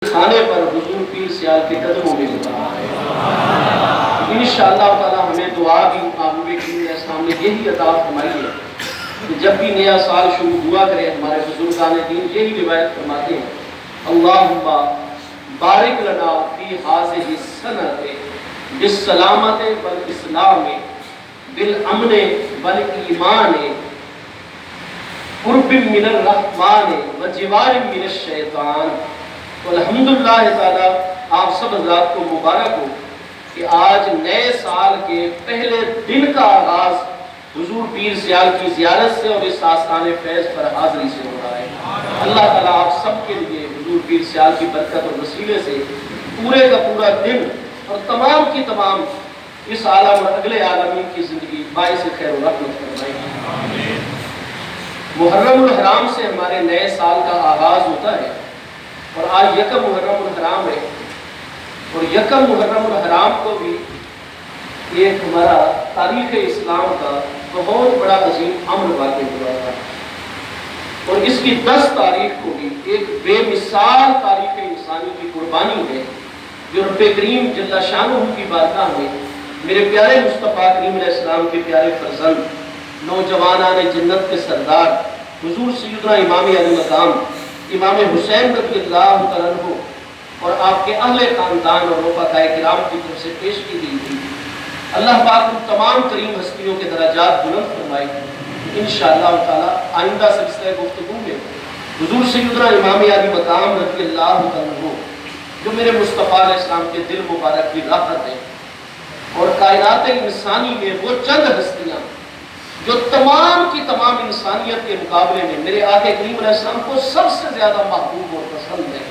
کھانے پر حضور پیر سیال کے قدموں میں ہوتا ہے۔ انشاءاللہ تعالی ہمیں دعا بھی محبوب کریم علیہ السلام نے یہی عطا فرمائی ہے کہ جب بھی نیا سال شروع ہوا کرے ہمارے بزرگان دین یہی روایت فرماتے ہیں، اللہم بارک لنا فی ہذہ السنۃ بالسلامۃ والاسلام بالامن والایمان قرب من الرحمن وجوار من الشیطان۔ تو الحمدللہ تعالی آپ سب حضرات کو مبارک ہو کہ آج نئے سال کے پہلے دن کا آغاز حضور پیر سیال کی زیارت سے اور اس آستان فیض پر حاضری سے ہو رہا ہے۔ اللہ تعالیٰ آپ سب کے لیے حضور پیر سیال کی برکت اور وسیلے سے پورے کا پورا دن اور تمام کی تمام اس عالم اور اگلے عالمین کی زندگی باعث خیر و رحمت فرمائے۔ محرم الحرام سے ہمارے نئے سال کا آغاز ہوتا ہے اور آج یکم محرم الحرام ہے، اور یکم محرم الحرام کو بھی ایک ہمارا تاریخ اسلام کا بہت بڑا عظیم امر واقع ہوا تھا، اور اس کی 10 تاریخ کو بھی ایک بے مثال تاریخ انسانی کی قربانی ہے جو رب کریم جل شانہ کی بارگاہ میں میرے پیارے مصطفیٰ کریم علیہ السلام کے پیارے فرزند نوجوانان جنت کے سردار حضور سیدنا امام علی مقام امام حسین رضی اللہ تعالیٰ عنہ اور آپ کے اہل خاندان اور رفقائے کرام کی طرف سے پیش کی گئی تھی۔ اللہ پاک ان تمام کریم ہستیوں کے درجات بلند فرمائے۔ انشاءاللہ تعالی آئندہ سلسلہ گفتگو میں حضور سیدنا امام علی مقام رضی اللہ تعالیٰ عنہ جو میرے مصطفیٰ علیہ السلام کے دل مبارک کی راحت ہے، اور کائنات انسانی میں وہ چند ہستیاں جو تمام کی تمام انسانیت کے مقابلے میں میرے آقا کریم علیہ السلام کو سب سے زیادہ محبوب اور پسند ہے،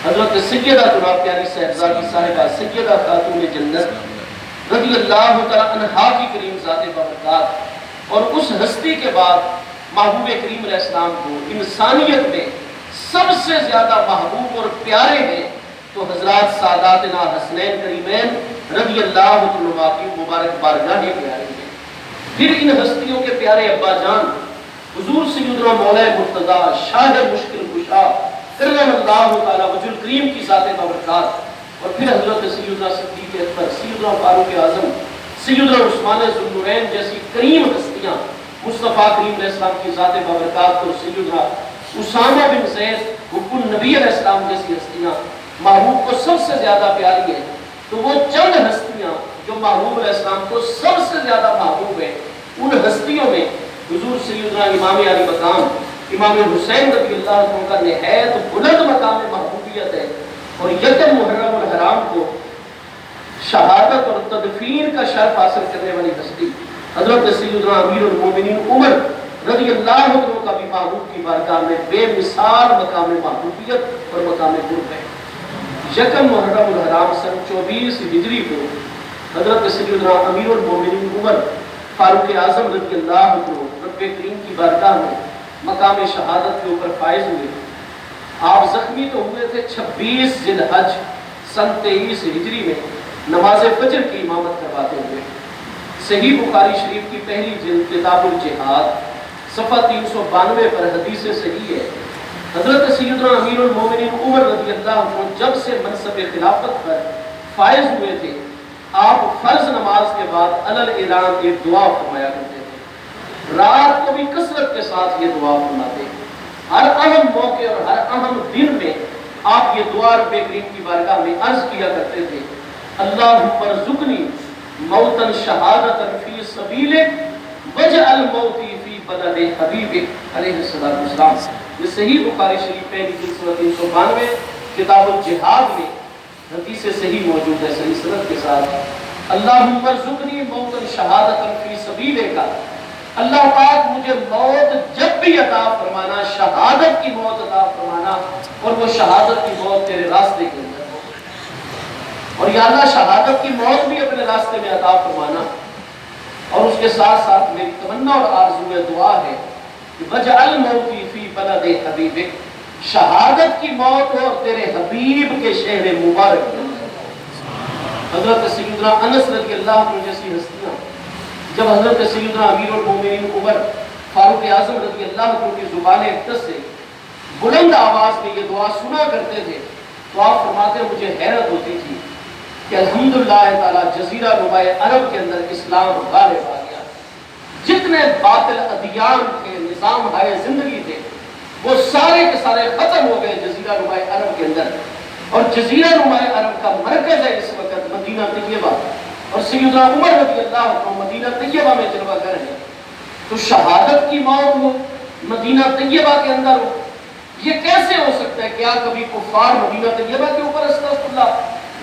حضرت سیدہ جناب پیاری صاحبزادی صاحبہ سیدہ خاتون جنت رضی اللہ تعالیٰ عنہا کی کریم ذات بابرکات، اور اس ہستی کے بعد محبوب کریم علیہ السلام کو انسانیت میں سب سے زیادہ محبوب اور پیارے ہیں تو حضرات ساداتنا حسنین کریمین رضی اللہ عنہما کی مبارک بارگاہیں پیارے ہیں۔ پھر ان ہستیوں کے پیارے ابا جان حضور سیدنا مولا مرتضیٰ شاہ مشکل کشا کرم اللہ تعالیٰ وجہ الکریم کی ذات بابرکات، اور پھر حضرت سیدنا صدیق اکبر سیدنا فاروق اعظم سیدنا عثمان ذوالنورین جیسی کریم ہستیاں مصطفیٰ کریم علیہ السلام کی ذات بابرکات، اور سیدنا اسامہ بن زید حب النبی علیہ السلام جیسی ہستیاں محبوب کو سب سے زیادہ پیاری ہیں، تو وہ چند ہستیاں جو محبوب علیہ السلام کو سب سے زیادہ محبوب ہیں، ان ہستیوں میں حضور سیدنا امام علی مقام امام حسین رضی اللہ عنہ کا نہایت بلند مقام محبوبیت ہے، اور یکم محرم الحرام کو شہادت اور تدفین کا شرف حاصل کرنے والی ہستی حضرت سیدنا امیر المومنین عمر رضی اللہ عنہ کا بھی محبوب کی بارگاہ میں بے مثال مقام محبوبیت اور مقام قرب ہے۔ یکم محرم الحرام سن 24 ہجری کو حضرت سیدنا امیر المومنین عمر فاروق اعظم رضی اللہ عنہ رب کریم کی بارگاہ میں مقام شہادت کے اوپر فائز ہوئے۔ آپ زخمی تو ہوئے تھے 26 ذی الحج سن 23 ہجری میں نماز فجر کی امامت کرواتے ہوئے۔ صحیح بخاری شریف کی پہلی جلد کتاب الجہاد صفحہ 392 پر حدیث صحیح ہے، حضرت سیدنا امیر المومنین عمر رضی اللہ عنہ جب سے منصب خلافت پر فائز ہوئے تھے، آپ فرض نماز کے بعد علل اعلان ایک دعا فرمایا کرتے تھے، رات کو بھی کثرت کے ساتھ یہ دعا فرماتے ہیں۔ ہر اہم موقع اور ہر اہم دن میں آپ یہ دعا رب کریم کی بارگاہ میں عرض کیا کرتے تھے، اللہم ارزقنی موتا شہادتا فی سبیلک وجعل موتی فی بلد حبیبک علیہ السلام۔ یہ صحیح بخاری شریف پہلی جلد صفحہ 392 کتاب الجہاد میں حدیث صحیح موجود ہے صحیح سند کے ساتھ۔ اللہم ارزقنی موتا شہادتا فی سبیلک، اللہ پاک مجھے موت جب بھی عطا فرمانا، شہادت کی موت عطا فرمانا، اور وہ شہادت کی موت تیرے راستے کے اندر ہو، اور یا اللہ شہادت کی موت بھی اپنے راستے میں عطا فرمانا۔ اور اس کے ساتھ ساتھ میری تمنا اور آرزو ہے، دعا ہے کہ وجعل موتی فی بلد حبیبک، شہادت کی موت ہو اور تیرے حبیب کے شہر مبارک میں۔ حضرت سیدنا انس رضی اللہ عنہ جیسی ہستیاں جب حضرت سیدنا امیر المومنین عمر فاروق اعظم رضی اللہ عنہ کی زبان اقدس سے بلند آواز میں یہ دعا سنا کرتے تھے تو آپ فرماتے ہیں مجھے حیرت ہوتی تھی کہ الحمدللہ تعالیٰ جزیرہ نمائے عرب کے اندر اسلام غالب آ گیا. جتنے باطل ادیان تھے، نظام ہائے زندگی تھے، وہ سارے کے سارے ختم ہو گئے جزیرہ نمائے عرب کے اندر. اور جزیرہ نمائے عرب کا مرکز ہے اس وقت مدینہ طیبہ، اور سیدنا عمر رضی اللہ عنہ مدینہ طیبہ میں جلوہ گر ہے. تو شہادت کی موت ہو مدینہ طیبہ کے اندر ہو، یہ کیسے ہو سکتا ہے؟ کیا کبھی کفار مدینہ طیبہ کے اوپر استغفر اللہ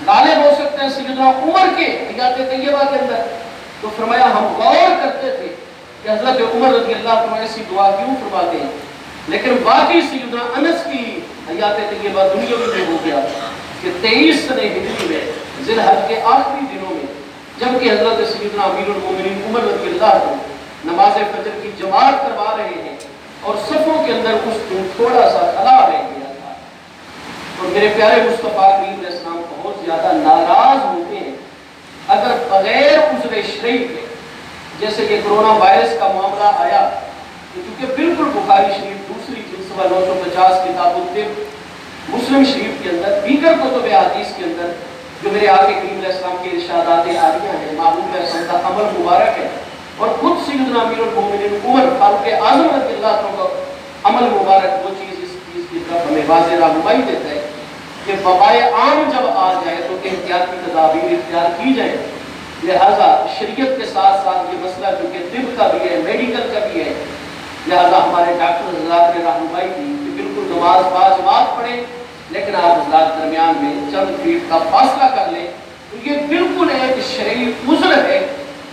غالب ہو سکتے ہیں سیدنا عمر کے حیات طیبہ کے اندر؟ تو فرمایا ہم غور کرتے تھے کہ حضرت عمر رضی اللہ عنہ ایسی دعا کیوں فرماتے ہیں، لیکن باقی سیدنا انس کی حیات طیبہ دنیا میں ہو گیا کہ 23 سنہ ہجری میں ذی الحج کے آخری دنوں میں، جبکہ حضرت سیدنا امیر المومنین عمر رضی اللہ عنہ نماز فجر کی جماعت کروا رہے ہیں اور صفوں کے اندر اس دن تھوڑا سا خلا رہ گیا تھا. اور میرے پیارے مصطفیٰ کریم علیہ السلام بہت زیادہ ناراض ہوتے ہیں اگر بغیر عذر شرعی کے، جیسے کہ کرونا وائرس کا معاملہ آیا، کیونکہ بالکل بخاری شریف دوسری جلد صفحہ 950 کتاب الطب، مسلم شریف کے اندر، دیگر کتب حدیث کے اندر جو میرے آقا کریم علیہ السلام کے ارشادات عالیہ ہیں، محبوب علیہ السلام کا عمل مبارک ہے، اور خود سیدنا امیر المومنین عمر فاروق اعظم رضی اللہ عنہ کا عمل مبارک وہ چیز اس چیز کی طرف ہمیں واضح رہنمائی دیتا ہے کہ وبائے عام جب آ جائے تو احتیاطی تدابیر اختیار کی جائے. لہذا شریعت کے ساتھ ساتھ یہ مسئلہ چونکہ طب کا بھی ہے، میڈیکل کا بھی ہے، لہذا ہمارے ڈاکٹر حضرات نے رہنمائی دی کہ بالکل نماز باجماعت پڑھیں، لیکن آپ حضرات درمیان میں چند فیٹ کا فاصلہ کر لیں. تو یہ بالکل ایک شرعی عذر ہے،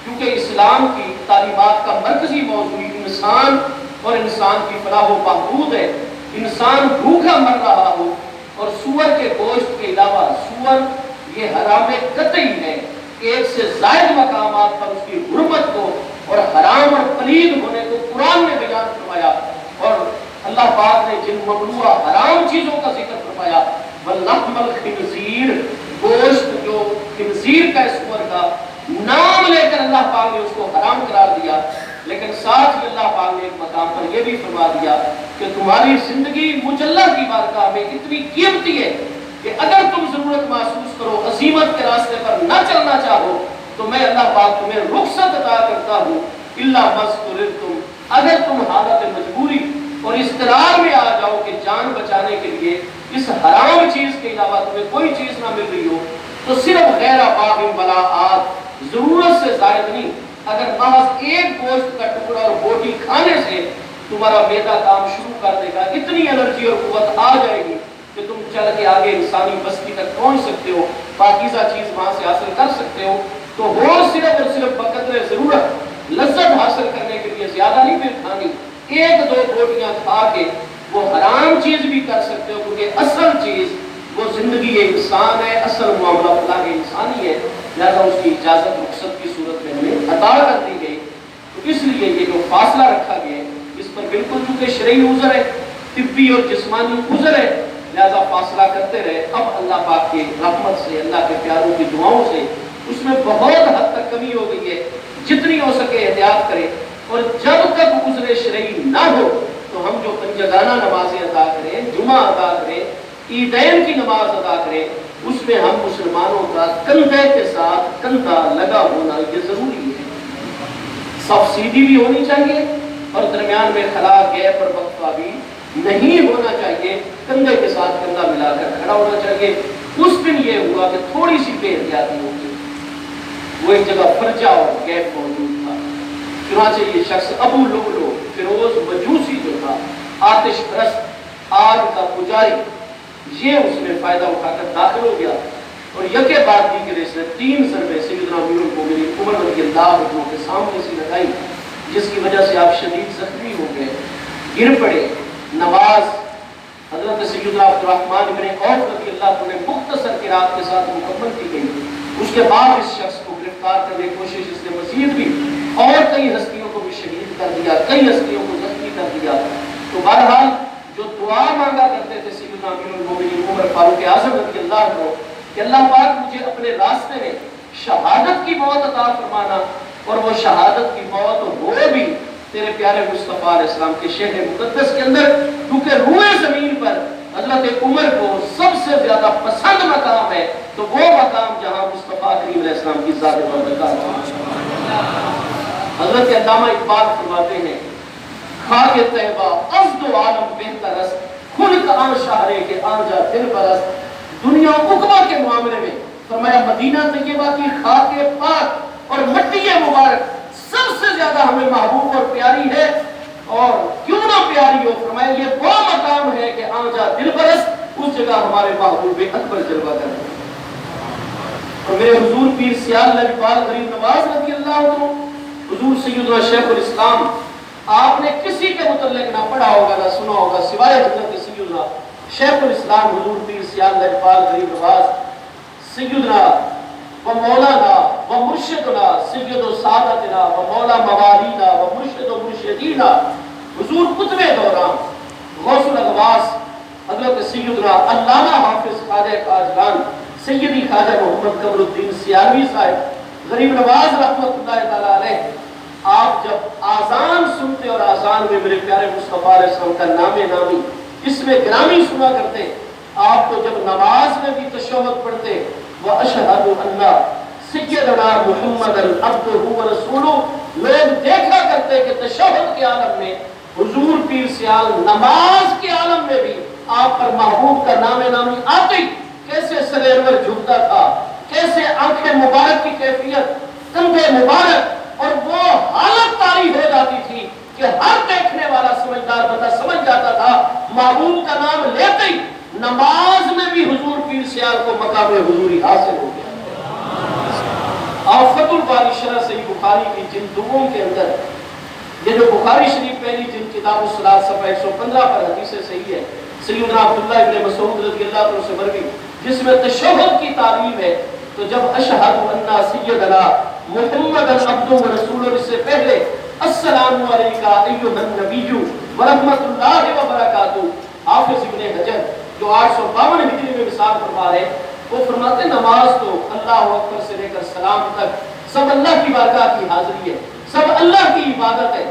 کیونکہ اسلام کی تعلیمات کا مرکزی موضوع انسان اور انسان کی فلاح و بہبود ہے. انسان بھوکا مر رہا ہو اور سور کے گوشت کے علاوہ سور یہ حرام قطعی ہے. ایک سے زائد مقامات پر اس کی حرمت کو اور حرام اور پلید ہونے کو قرآن نے بیان فرمایا، اور اللہ پاک نے جن ممنوع حرام چیزوں کا ذکر فرمایا، وَلَحْمَ الْخِنْزِيرِ، گوشت جو خنزیر کا سور کا نام لے کر اللہ پاک نے اس کو حرام قرار دیا. لیکن ساتھ ہی اللہ پاک نے ایک مقام پر یہ بھی فرما دیا کہ تمہاری زندگی مجھ اللہ کی بارگاہ میں اتنی قیمتی ہے کہ اگر تم ضرورت محسوس کرو، عزیمت کے راستے پر نہ چلنا چاہو، تو میں اللہ پاک تمہیں رخصت عطا کرتا ہوں. الا مَسْتُرِرْتُمْ، اگر تم حالت مجبوری اور اضطرار میں آ جاؤ کہ جان بچانے کے لیے اس حرام چیز کے علاوہ تمہیں کوئی چیز نہ مل رہی ہو، تو صرف غیر باغ بلا آت، ضرورت سے زائد نہیں، اگر محض ایک گوشت کا ٹکڑا اور بوٹی کھانے سے تمہارا معدہ کام شروع کر دے گا، اتنی انرجی اور قوت آ جائے گی کہ تم چل کے آگے انسانی بستی تک پہنچ سکتے ہو، پاکیزہ چیز وہاں سے حاصل کر سکتے ہو. تو ہو صرف اور صرف بقدر ضرورت، لذت حاصل کرنے کے لیے زیادہ نہیں پھر کھانی، ایک دو بوٹیاں کھا کے وہ حرام چیز بھی کر سکتے ہو، کیونکہ اصل چیز وہ زندگی انسان ہے، اصل معاملہ اللہ کے انسانی ہے. لہذا اس کی اجازت رخصت کی صورت میں ہمیں عطا کر دی گئی. تو اس لیے یہ جو فاصلہ رکھا گیا ہے اس پر بالکل چونکہ شرعی عذر ہے، طبی اور جسمانی عذر ہے، لہذا فاصلہ کرتے رہے. اب اللہ پاک کی رحمت سے، اللہ کے پیاروں کی دعاؤں سے اس میں بہت حد تک کمی ہو گئی ہے. جتنی ہو سکے احتیاط کرے، اور جب تک عذر شرعی نہ ہو تو ہم جو پنجگانہ نمازیں ادا کریں، جمعہ ادا کریں، عیدین کی نماز ادا کریں، اس میں ہم مسلمانوں کا کندھے کے ساتھ کندھا لگا ہونا یہ ضروری ہے. صف سیدھی بھی ہونی چاہیے اور درمیان میں خلا گیپ اور وقفہ بھی نہیں ہونا چاہیے، کندھے کے ساتھ کندھا ملا کر کھڑا ہونا چاہیے. اس دن یہ ہوا کہ تھوڑی سی بے احتیاطی ہو گئی، وہ ایک جگہ فرجہ اور گیپ موجود تھا، چنانچہ یہ شخص ابو لؤلؤ فیروز مجوسی جو تھا، آتش پرست، آگ کا پجاری، یہ اس میں فائدہ اٹھا کر داخل ہو گیا اور یکے بعد دیگر اس نے 3 ضربے سیدنا امیر المومنین عمر رضی اللہ عنہ کے سامنے سے لگائی، جس کی وجہ سے آپ شدید زخمی ہو گئے، گر پڑے. نماز حضرت سیدنا عبد الرحمن بن عوف رضی اللہ عنہ مختصر قرات کے ساتھ مکمل کی گئی. اس کے بعد اس شخص کو گرفتار کرنے کی کوشش اس نے مزید بھی اور کئی ہستیوں کو بھی شہید کر دیا، کئی ہستیوں کو زخمی کر دیا. تو بہرحال جو دعا مانگا کرتے تھے سیدنا امیر المومنین عمر فاروق اعظم رضی اللہ عنہ کہ اللہ پاک مجھے اپنے راستے میں شہادت کی موت عطا فرمانا، اور وہ شہادت کی موت ہو بھی تیرے پیارے مصطفیٰ علیہ السلام کے شہر مقدس کے اندر، کیونکہ روئے زمین پر حضرت عمر کو سب سے زیادہ پسند مقام ہے تو وہ مقام جہاں مصطفیٰ کریم علیہ السلام کی ذات بابرکات ہے۔ حضرت علامہ اقبال فرماتے ہیں خاک طیبہ ازد و عالم بہتر است، خلق آن شہرے کے آن جا دل برست۔ دنیا عقبہ کے معاملے میں فرمایا مدینہ طیبہ کی خاک پاک اور مٹی مبارک سب سے زیادہ ہمیں محبوب اور پیاری ہے، اور کیوں نہ پیاری ہو، فرمایا یہ وہ مقام ہے کہ آن جا دل برست، اس جگہ ہمارے محبوب اکبر جلوہ کرتے ہیں۔ اور میرے حضور پیر سیال لجپال غریب نواز رضی اللہ عنہ، حضور سیدنا شیخ الاسلام، آپ نے کسی کے متعلق نہ پڑھا ہوگا نہ سنا ہوگا سوائے حضرت سیدنا شیخ الاسلام حضور پیر سیال لجپال غریب نواز سیدنا و مولانا و مرشدنا سید و سادتنا و مولا موالینا و مرشد و مرشدینا حضور قطب دوران غوث الاغواث حضرت سیدنا علامہ حافظ خواجہ کاجگان سیدی خواجہ محمد قمر الدین سیالوی صاحب غریب نواز رحمۃ اللہ تعالی علیہ، آپ جب آذان سنتے اور آذان میں میرے پیارے مصطفیٰ علیہ السلام کا نام نامی اس میں گرامی سنا کرتے، آپ کو جب نماز میں بھی تشہد پڑھتے وَأَشْهَدُ أَنَّ سَيِّدَنَا مُحَمَّدًا عَبْدُهُ وَرَسُولُهُ، لوگ دیکھا کرتے کہ تشہد کے عالم میں حضور پیر سیال نماز کے عالم میں بھی آپ پر محبوب کا نام نامی آتے کیسے سرینور جھکتا تھا، کیسے آنکھیں مبارک کی کیفیت، کندھے مبارک، اور وہ حالت طاری ہو جاتی تھی کہ ہر دیکھنے والا سمجھدار بندہ سمجھ جاتا تھا محبوب کا نام لیتے ہی نماز میں بھی حضور پیر سیال کو مقام حضوری حاصل ہو گیا۔ آفت الباری شرح صحیح بخاری کی جن دوم کے اندر یہ جو بخاری شریف پہلی جن کتاب الصلاۃ صفحہ 115 پر حدیث صحیح ہے سیدنا عبداللہ ابن مسعود رضی اللہ عنہ سے مروی جس میں تشہد کی تعلیم ہے، تو جب اشہد ان سیدنا محمد عبدہ و رسولہ اس سے پہلے السلام علیکہ ایھا النبی ورحمۃ اللہ وبرکاتہ، حافظ ابن حجر جو 852 ہجری میں مثال فرما رہے وہ فرماتے نماز تو اللہ اکبر سے لے کر سلام تک سب اللہ کی بارگاہ کی حاضری ہے، سب اللہ کی عبادت ہے،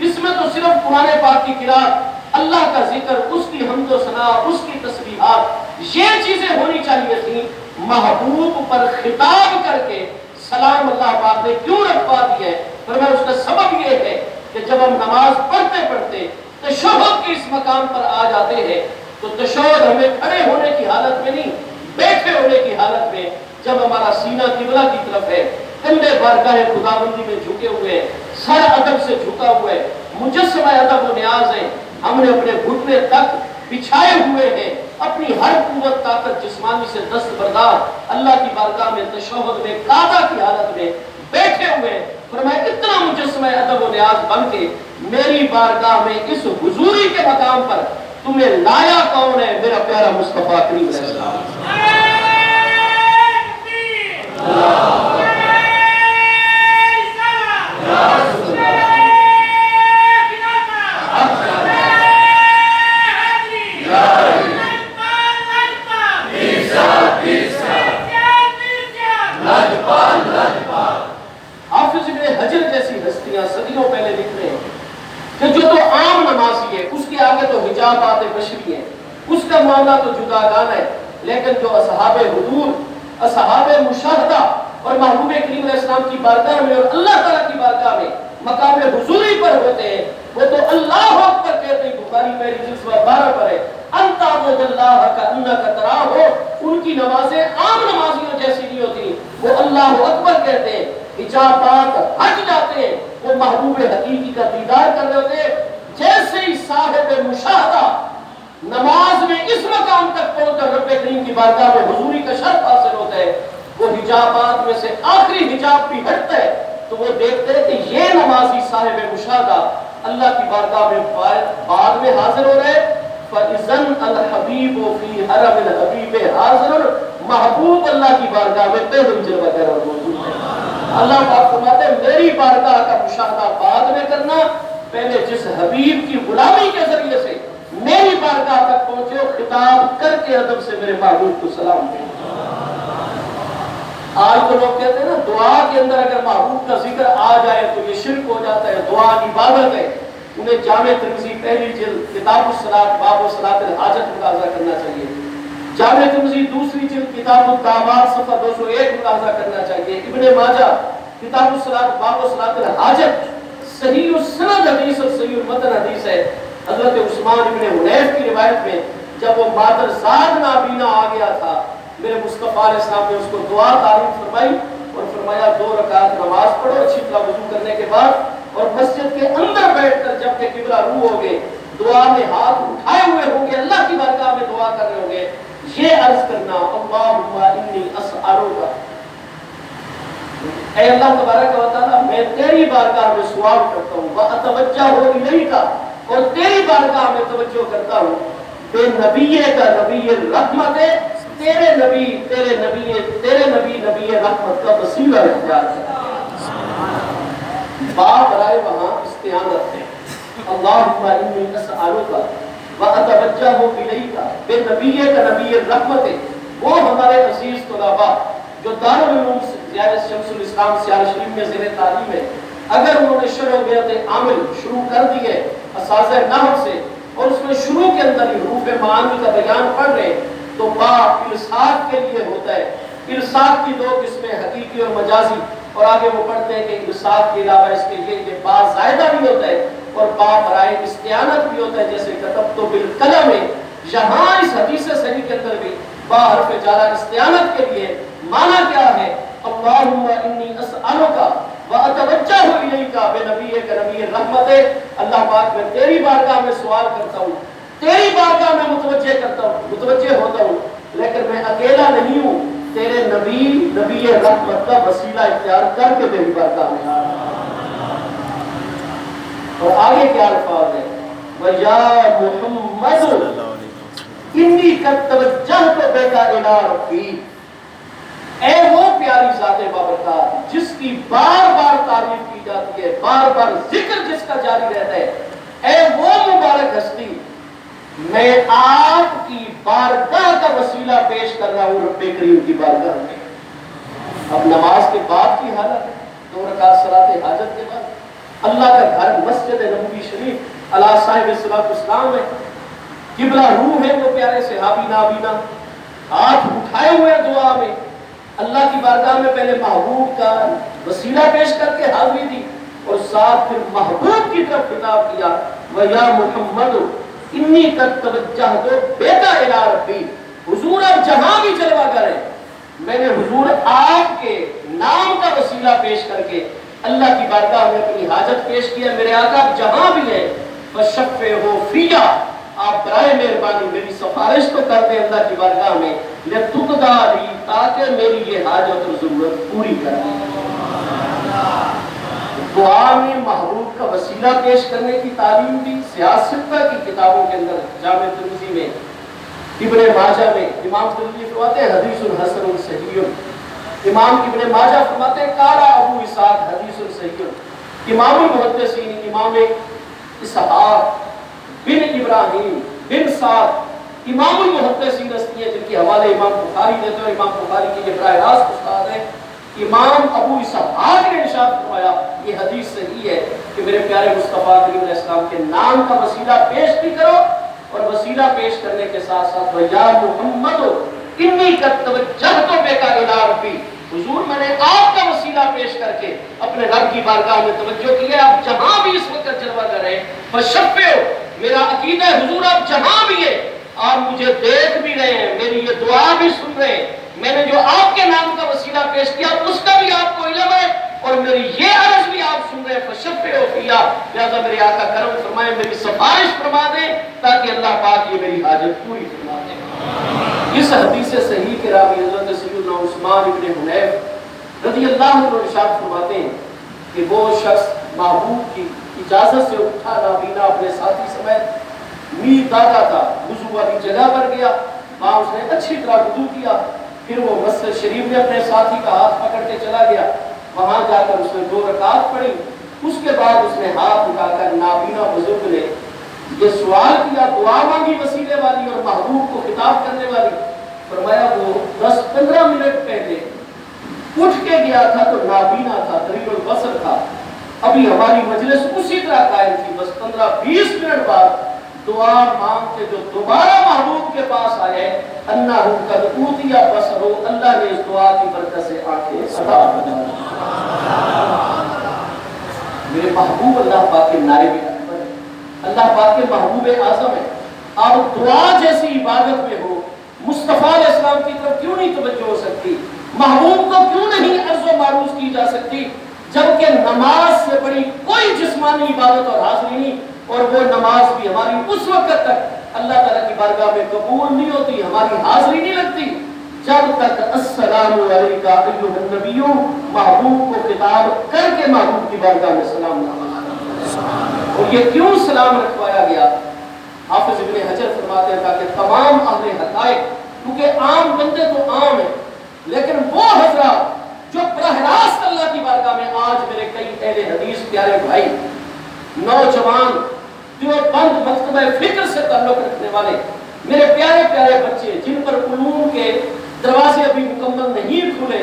اس میں تو صرف قرآن پاک کی قرات، اللہ کا ذکر، اس کی حمد و ثنا، اس کی تسبیحات، یہ چیزیں ہونی چاہیے تھیں۔ محبوب پر خطاب کر کے سلام اللہ پاک نے کیوں رکھوا دی ہے؟ فرمایا اس کا سبب یہ ہے کہ جب ہم نماز پڑھتے پڑھتے تشہد کے اس مقام پر آ جاتے ہیں تو تشہد ہمیں کھڑے ہونے کی حالت میں نہیں، بیٹھے ہونے کی حالت میں، جب ہمارا سینہ قبلہ کی طرف ہے، کندھے بارگاہ خداوندی میں جھکے ہوئے ہیں، سر ادب سے جھکا ہوا ہے، مجسمہ ادب و نیاز ہے، ہم نے اپنے گھٹنے تک بچھائے ہوئے ہیں، اپنی ہر قوت طاقت جسمانی سے دستبردار اللہ کی بارگاہ میں تشہد میں قاعدہ کی حالت میں بیٹھے ہوئے، فرمایا اتنا مجسمہ ادب و نیاز بن کے میری بارگاہ میں اس حضوری کے مقام پر تمہیں لایا کون ہے؟ میرا پیارا مصطفیٰ کریم علیہ السلام۔ حافظ ابن حجر جیسی ہستیاں صدیوں پہلے لکھ رہے ہیں کہ جو تو عام نمازی ہے اس کے آگے تو حجابات بشری ہیں، اس کا معاملہ تو جداگان ہے، لیکن جو اصحاب حضور، اصحاب مشاہدہ اور محبوب کریم علیہ السلام کی بارگاہ میں اور اللہ تعالیٰ کی بارگاہ میں مقام حضوری پر ہوتے ہیں وہ تو اللہ اکبر کہتے ہیں۔ بخاری پہلی جلد 12 پر ہے انت عبد اللہ کا انک تراہ ہو، ان کی نمازیں عام نمازیوں جیسی نہیں ہوتی، وہ اللہ اکبر کہتے ہیں، حجابات ہٹ جاتے ہیں، وہ محبوب حقیقی کا دیدار کر رہے ہوتے ہیں۔ جیسے ہی صاحب مشاہدہ نماز میں اس مقام تک پہنچ کر رب کریم کی بارگاہ میں حضوری کا شرف حاصل ہوتا ہے، وہ حجابات میں سے آخری حجاب بھی ہٹتا ہے تو وہ دیکھتے ہیں کہ یہ نمازی صاحب مشاہدہ اللہ کی بارگاہ میں بعد میں حاضر ہو رہے۔ فَإِذَنْ الْحَبِيبُ فِي حَرَمِ الْحَبِيبِ حاضر، محبوب اللہ کی بارگاہ میں پہلے جلوہ گر اور موجود ہے۔ اللہ پاک فرماتے ہیں میری بارگاہ کا مشاہدہ بعد میں کرنا، پہلے جس حبیب کی غلامی کے ذریعے سے میری بارگاہ تک پہنچے ہو، خطاب کر کے ادب سے میرے محبوب کو سلام دیں۔ آج تو لوگ کہتے ہیں نا دعا کے اندر اگر محبوب کا ذکر آ جائے تو یہ شرک ہو جاتا ہے، دعا عبادت ہے، انہیں جامع ترمذی پہلی جلد کتاب الصلاۃ باب صلاۃ الحاجت ملاحظہ کرنا چاہیے، جامع ترمذی دوسری جلد کتاب الدعوات صفحہ 201 ملاحظہ کرنا چاہیے، ابن ماجہ کتاب الصلاۃ باب صلاۃ الحاجت صحیح السند حدیث اور صحیح المتن حدیث ہے۔ حضرت عثمان ابن حنیف کی روایت میں جب وہ مادرزاد نابینا آ گیا تھا، میرے مصطفیٰ علیہ السلام نے اس کو دعا تعلیم فرمائی اور فرمایا 2 رکعت نماز پڑھو اچھی طرح وضو کرنے کے بعد، اور مسجد کے اندر بیٹھ کر جب کہ قبلہ رو ہو گے، دعا میں ہاتھ اٹھائے ہوئے ہوں گے، اللہ کی بارگاہ میں دعا کر رہے ہوں گے، یہ عرض کرنا اللہم انی اسألک، اے اللہ تبارک و تعالیٰ میں تیری بارگاہ میں سوال کرتا ہوں، واتوجہ الیک، اور تیری بارگاہ میں توجہ کرتا ہوں، بے نبی کا نبی رحمت ہے، تیرے نبی نبی رحمت کا وسیلہ اختیار ہے۔ باپ برائے وہاں استعانت ہے، اللہم انی اسألک واتوجہ الیک، بے نبی کا نبی رحمت ہے۔ وہ ہمارے عزیز طلباء جو دارالعلوم شمس الاسلام سیال شریف میں زیر تعلیم ہے، اگر انہوں نے شرح بیعت عامل شروع کر دی ہے اساتذہ نحو سے، اور اس میں شروع کے اندر ہی حروف معانی کا بیان پڑھ رہے، تو با الصاق کے لیے ہوتا ہے۔ الصاق کی 2 قسمیں حقیقی اور مجازی، اور آگے وہ پڑھتے ہیں کہ الصاق کے علاوہ اس کے لیے یہ با زائدہ بھی ہوتا ہے اور با برائے استعانت بھی ہوتا ہے، جیسے کتبت بالقلم ہے۔ یہاں اس حدیث صحیح کے اندر بھی با حرف جارہ استعانت کے لیے معنی کیا ہے؟ اللہم انی اسألک واتوجہ الیک بے نبی کا نبی رحمت ہے، اللہ پاک میں تیری بارگاہ میں سوال کرتا ہوں، تیری بارگاہ میں متوجہ ہوتا ہوں، لیکن میں اکیلا نہیں ہوں، تیرے نبی رحمت کا وسیلہ اختیار کر کے تیری بارگاہ میں۔ اور آگے کیا الفاظ ہے؟ وَيَا مُحَمَّدُ انی قد توجہت بک الی ربی، اے وہ پیاری ذات بابرکات جس کی بار بار تعریف کی جاتی ہے، بار بار ذکر جس کا جاری رہتا ہے، اے وہ مبارک ہستی، میں آپ کی بارگاہ کا وسیلہ پیش کر رہا ہوں رب کریم کی بارگاہ میں۔ اب نماز کے بعد کی حالت ہے، 2 رکعت صلاۃ حاجت کے بعد، اللہ کا گھر مسجد نبوی شریف علی صاحب الصلاۃ والسلام ہے، قبلہ روح ہے وہ پیارے صحابی نابینا، ہاتھ اٹھائے ہوئے دعا میں اللہ کی بارگاہ میں پہلے محبوب کا وسیلہ پیش کر کے حاضری دی، اور ساتھ پھر محبوب کی طرف خطاب کیا، وَيَا مُحَمَّدُ انی قد توجہت بک الی ربی، حضور اب جہاں بھی جلوہ کریں، میں نے حضور آپ کے نام کا وسیلہ پیش کر کے اللہ کی بارگاہ میں اپنی حاجت پیش کیا، میرے آقا جہاں بھی ہیں فشفعہ فیہ، آپ برائے مہربانی میری سفارش تو کر دیں اللہ کی بارگاہ میں، لتقضی لی، تاکہ میری یہ حاجت اور ضرورت پوری کر دیں۔ دعا میں محبوب کا وسیلہ پیش کرنے کی تعلیم دی سیاستہ کی کتابوں کے اندر، جامع ترمذی میں، ابن ماجہ میں امام ترمذی فرماتے ہیں حدیث حسن صحیح، امام ابن ماجہ فرماتے ہیں قال ابو اسحاق حدیث صحیح، امام المحدثین امام اسحاق بن ابراہیم بن سعد امام المحدثین ہستی ہیں جن کے حوالے امام بخاری دیتے ہیں، امام بخاری کی یہ براہ راست استاد ہیں، امام ابو اسحاق نے ارشاد فرمایا یہ حدیث صحیح ہے کہ میرے پیارے مصطفیٰ کریم علیہ السلام کے نام کا وسیلہ پیش بھی کرو، اور وسیلہ پیش کرنے کے ساتھ ساتھ وَيَا مُحَمَّدُ انی قد توجہت بک الی ربی، حضور میں نے آپ کا وسیلہ پیش کر کے اپنے رب کی بارگاہ میں توجہ کی ہے، آپ جہاں بھی اس وقت جلوہ کر رہے ہیں فشفعوا، میرا عقیدہ ہے حضور آپ جہاں بھی ہیں، آپ مجھے دیکھ بھی رہے ہیں، میری یہ دعا بھی سن رہے ہیں، میں نے جو آپ کے نام کا وسیلہ پیش کیا اس کا بھی آپ کو علم ہے، اور میری یہ عرض بھی آپ سن رہے ہیں فشفعوا فیہ، لہذا میرے آقا کرم فرمائیں میری سفارش فرما دیں تاکہ اللہ پاک یہ میری حاجت پوری فرما دیں۔ اس حدیث صحیح کے راوی حضرت سیدنا عثمان ابن حنیف رضی اللہ عنہ ارشاد فرماتے ہیں کہ وہ شخص محبوب کی اجازت سے اٹھا نابینا اپنے ساتھی سمیت میر دادا تھا، وضو والی جگہ پر گیا، وہاں اس نے اچھی طرح وضو کیا، پھر وہ مسجد شریف میں اپنے ساتھی کا ہاتھ پکڑ کے چلا گیا، وہاں جا کر اس نے 2 رکعت پڑھی، اس کے بعد اس نے ہاتھ اٹھا کر نابینا بزرگ نے یہ سوال کیا، دعا مانگی وسیلے والی اور محبوب کو خطاب کرنے والی، فرمایا وہ 10-15 منٹ پہلے اٹھ کے گیا تھا تو نابینا تھا، قریب البصر تھا، ابھی ہماری مجلس اسی طرح قائم تھی، بس 15-20 منٹ بعد دعا مانگ کے جو دوبارہ محبوب کے پاس آئے، انہ قد اوتی بصرہ، اللہ نے اس دعا کی برکت سے آنکھیں عطا فرمائیں۔ میرے محبوب اللہ پاک کے نائب اکبر ہے، اللہ پاک کے محبوب اعظم ہے۔ آپ دعا جیسی عبادت میں ہو، مصطفیٰ علیہ السلام کی طرف کیوں نہیں توجہ ہو سکتی؟ محبوب کو کیوں نہیں عرض و معروض کی جا سکتی؟ جبکہ نماز سے بڑی کوئی جسمانی عبادت اور حاضری نہیں، اور وہ نماز بھی ہماری اس وقت تک اللہ تعالیٰ کی بارگاہ میں قبول نہیں ہوتی، ہماری حاضری نہیں لگتی جب تک السلام علیکہ ایھا النبی محبوب کو خطاب کر کے محبوب کی بارگاہ میں سلام نہ۔ اور یہ کیوں سلام رکھوایا گیا؟ حافظ ابن حجر فرماتے ہیں تاکہ تمام اہل حقائق، کیونکہ عام بندے تو عام ہیں، لیکن وہ حضرات جو براہ راست اللہ کی بارگاہ میں، آج میرے کئی اہل حدیث پیارے بھائی، نوجوان دیوبند مکتبہ فکر سے تعلق رکھنے والے میرے پیارے پیارے بچے، جن پر علوم کے دروازے ابھی مکمل نہیں کھلے،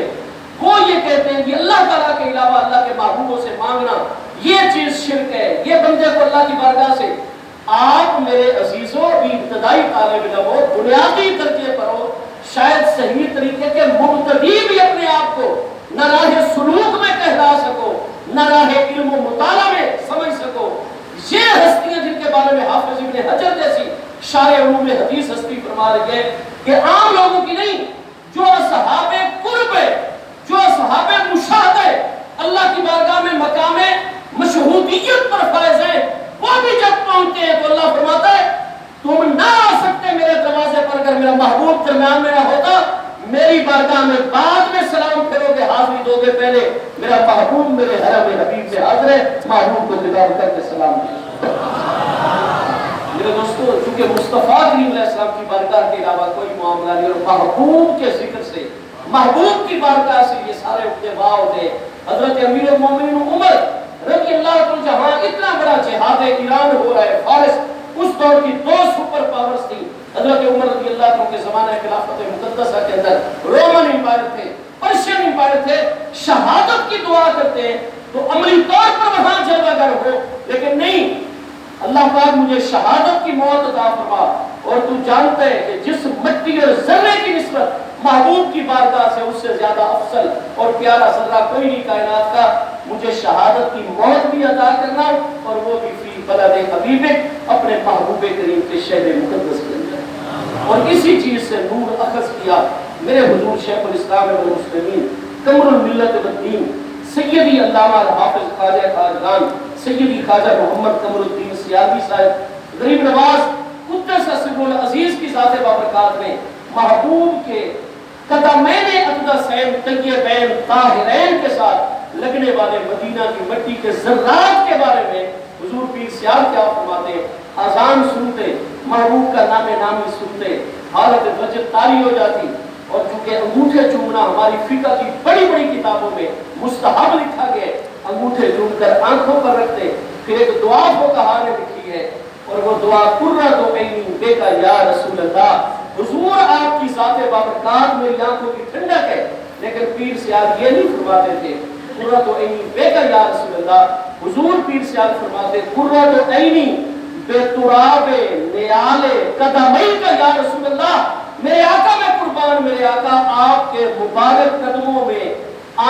وہ یہ کہتے ہیں کہ اللہ تعالیٰ کے علاوہ اللہ کے محبوبوں سے مانگنا یہ چیز شرک ہے، یہ بندے کو اللہ کی بارگاہ سے۔ آپ میرے عزیزوں بھی ابتدائی طالب علم ہو، بنیادی درجے پر ہو، شاید صحیح طریقے کے مبتدی بھی اپنے آپ کو نہ راہ سلوک میں کہلا سکو، نہ راہ علم و مطالعہ میں سمجھ سکو۔ یہ ہستیاں جن کے بارے میں حافظ ابن حجر جیسی شارح علوم حدیث ہستی فرما رہی ہے کہ عام لوگوں کی نہیں، جو اصحاب قرب ہے، جو اصحاب مشاہدہ ہے، اللہ کی بارگاہ میں مقام مشہودیت پر فائز ہیں، وہ بھی جب پہنچتے ہیں تو اللہ فرماتا ہے تم نہ آ سکتے میرے دروازے پر اگر میرا محبوب درمیان میں نہ ہوتا، میری بارگاہ میں بعد میں سلام پھرو گے، حاضری دو گے، پہلے میرا محبوب میرے حرم حبیب میں حاضر ہے، محبوب کو خطاب کر کے سلام دے۔ میرے دوستو، چونکہ مصطفیٰ کریم علیہ السلام کی بارگاہ کے علاوہ کوئی معاملہ نہیں، اور محبوب کے ذکر سے، محبوب کی بارگاہ سے یہ سارے اقتباء ہوتے ہیں۔ حضرت امیر المومنین عمر رضی اللہ عنہ، جہاں اتنا بڑا جہاد ایران ہو رہا ہے، فارس، اس دور کی 2 سپر پاورز تھی، حضرت عمر رضی اللہ عنہ کے زمانہ خلافت مقدسہ کے اندر رومن امپائر تھے، پرشین امپائر تھے، شہادت کی دعا کرتے ہیں تو عملی طور پر وہاں جلوہ گر ہو، لیکن نہیں، اللہ پاک مجھے شہادت کی موت عطا فرما۔ اور تو جانتے ہیں کہ جس مٹی اور ذرے کی نسبت محبوب کی بارگاہ سے اس سے زیادہ افضل اور پیارا ذرہ کوئی نہیں کائنات کا، مجھے شہادت کی موت بھی عطا کرنا، اور وہ بھی فی بلد حبیبک، اپنے محبوب کریم کے شہر مقدس کے اندر۔ اور اسی چیز سے نور اخذ کیا میرے حضور شیخ الاسلام والمسلمین، قمر الملت والدین، سیدی علامہ حافظ خواجہ خواجگان سیدی خواجہ محمد قمر الدین سیالوی صاحب غریب نواز قدس سر العزیز کی ذات بابرکات نے محبوب کے قدمین اقدسین طیبین طاہرین کے ساتھ لگنے والے مدینہ کی مٹی کے ذرات کے بارے میں حضور پیر سیال کیا فرماتے ہیں؟ اذان سنتے، محبوب کا نام نامی سنتے، حالت وجد طاری ہو جاتی، اور چونکہ انگوٹھے چومنا ہماری فقہ کی بڑی بڑی کتابوں میں مستحب لکھا گیا ہے، انگوٹھے چوم کر آنکھوں پر رکھتے، پھر ایک دعا کو کہا نے لکھی ہے، اور وہ دعا قرۃ عینی بک یا رسول اللہ، حضور آپ کی ذات بابرکات میری آنکھوں کی ٹھنڈک ہے، لیکن پیر سیال یہ نہیں فرماتے تھے قرۃ عینی بک یا رسول اللہ، حضور پیر سیال فرماتے قرۃ عینی بتراب نیال قدمیک یا رسول اللہ، میرے آقا میں قربان، میرے آقا آپ کے مبارک قدموں میں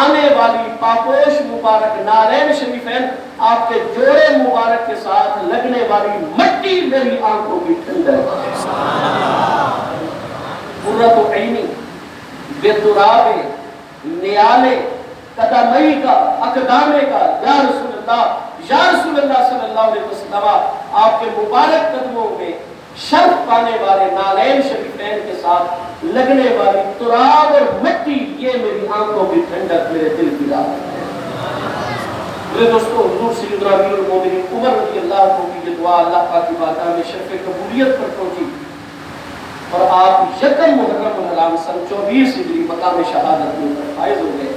آنے والی پاپوش مبارک نالین شریفین، آپ کے جوڑے مبارک کے ساتھ لگنے والی مٹی میری آنکھوں کی ٹھنڈک ہے۔ قرۃ عینی بتراب نیال قدمیک اقدامے کا یا رسول اللہ، یا رسول اللہ صلی اللہ علیہ وسلم، آپ کے مبارک قدموں میں شرف پانے والے نالین شریفین کے ساتھ لگنے والی تراب اور مٹی، یہ میری آنکھوں کی ٹھنڈک، میرے دل کی راحت ہے۔ میرے دوستو، حضور سیدنا امیر المومنین عمر رضی اللہ عنہ کی یہ دعا اللہ پاک کی بارگاہ میں شرف قبولیت پر پہنچی، اور آپ یکم محرم الحرام سن 24 ہجری مقام شہادت میں فائز ہو گئے۔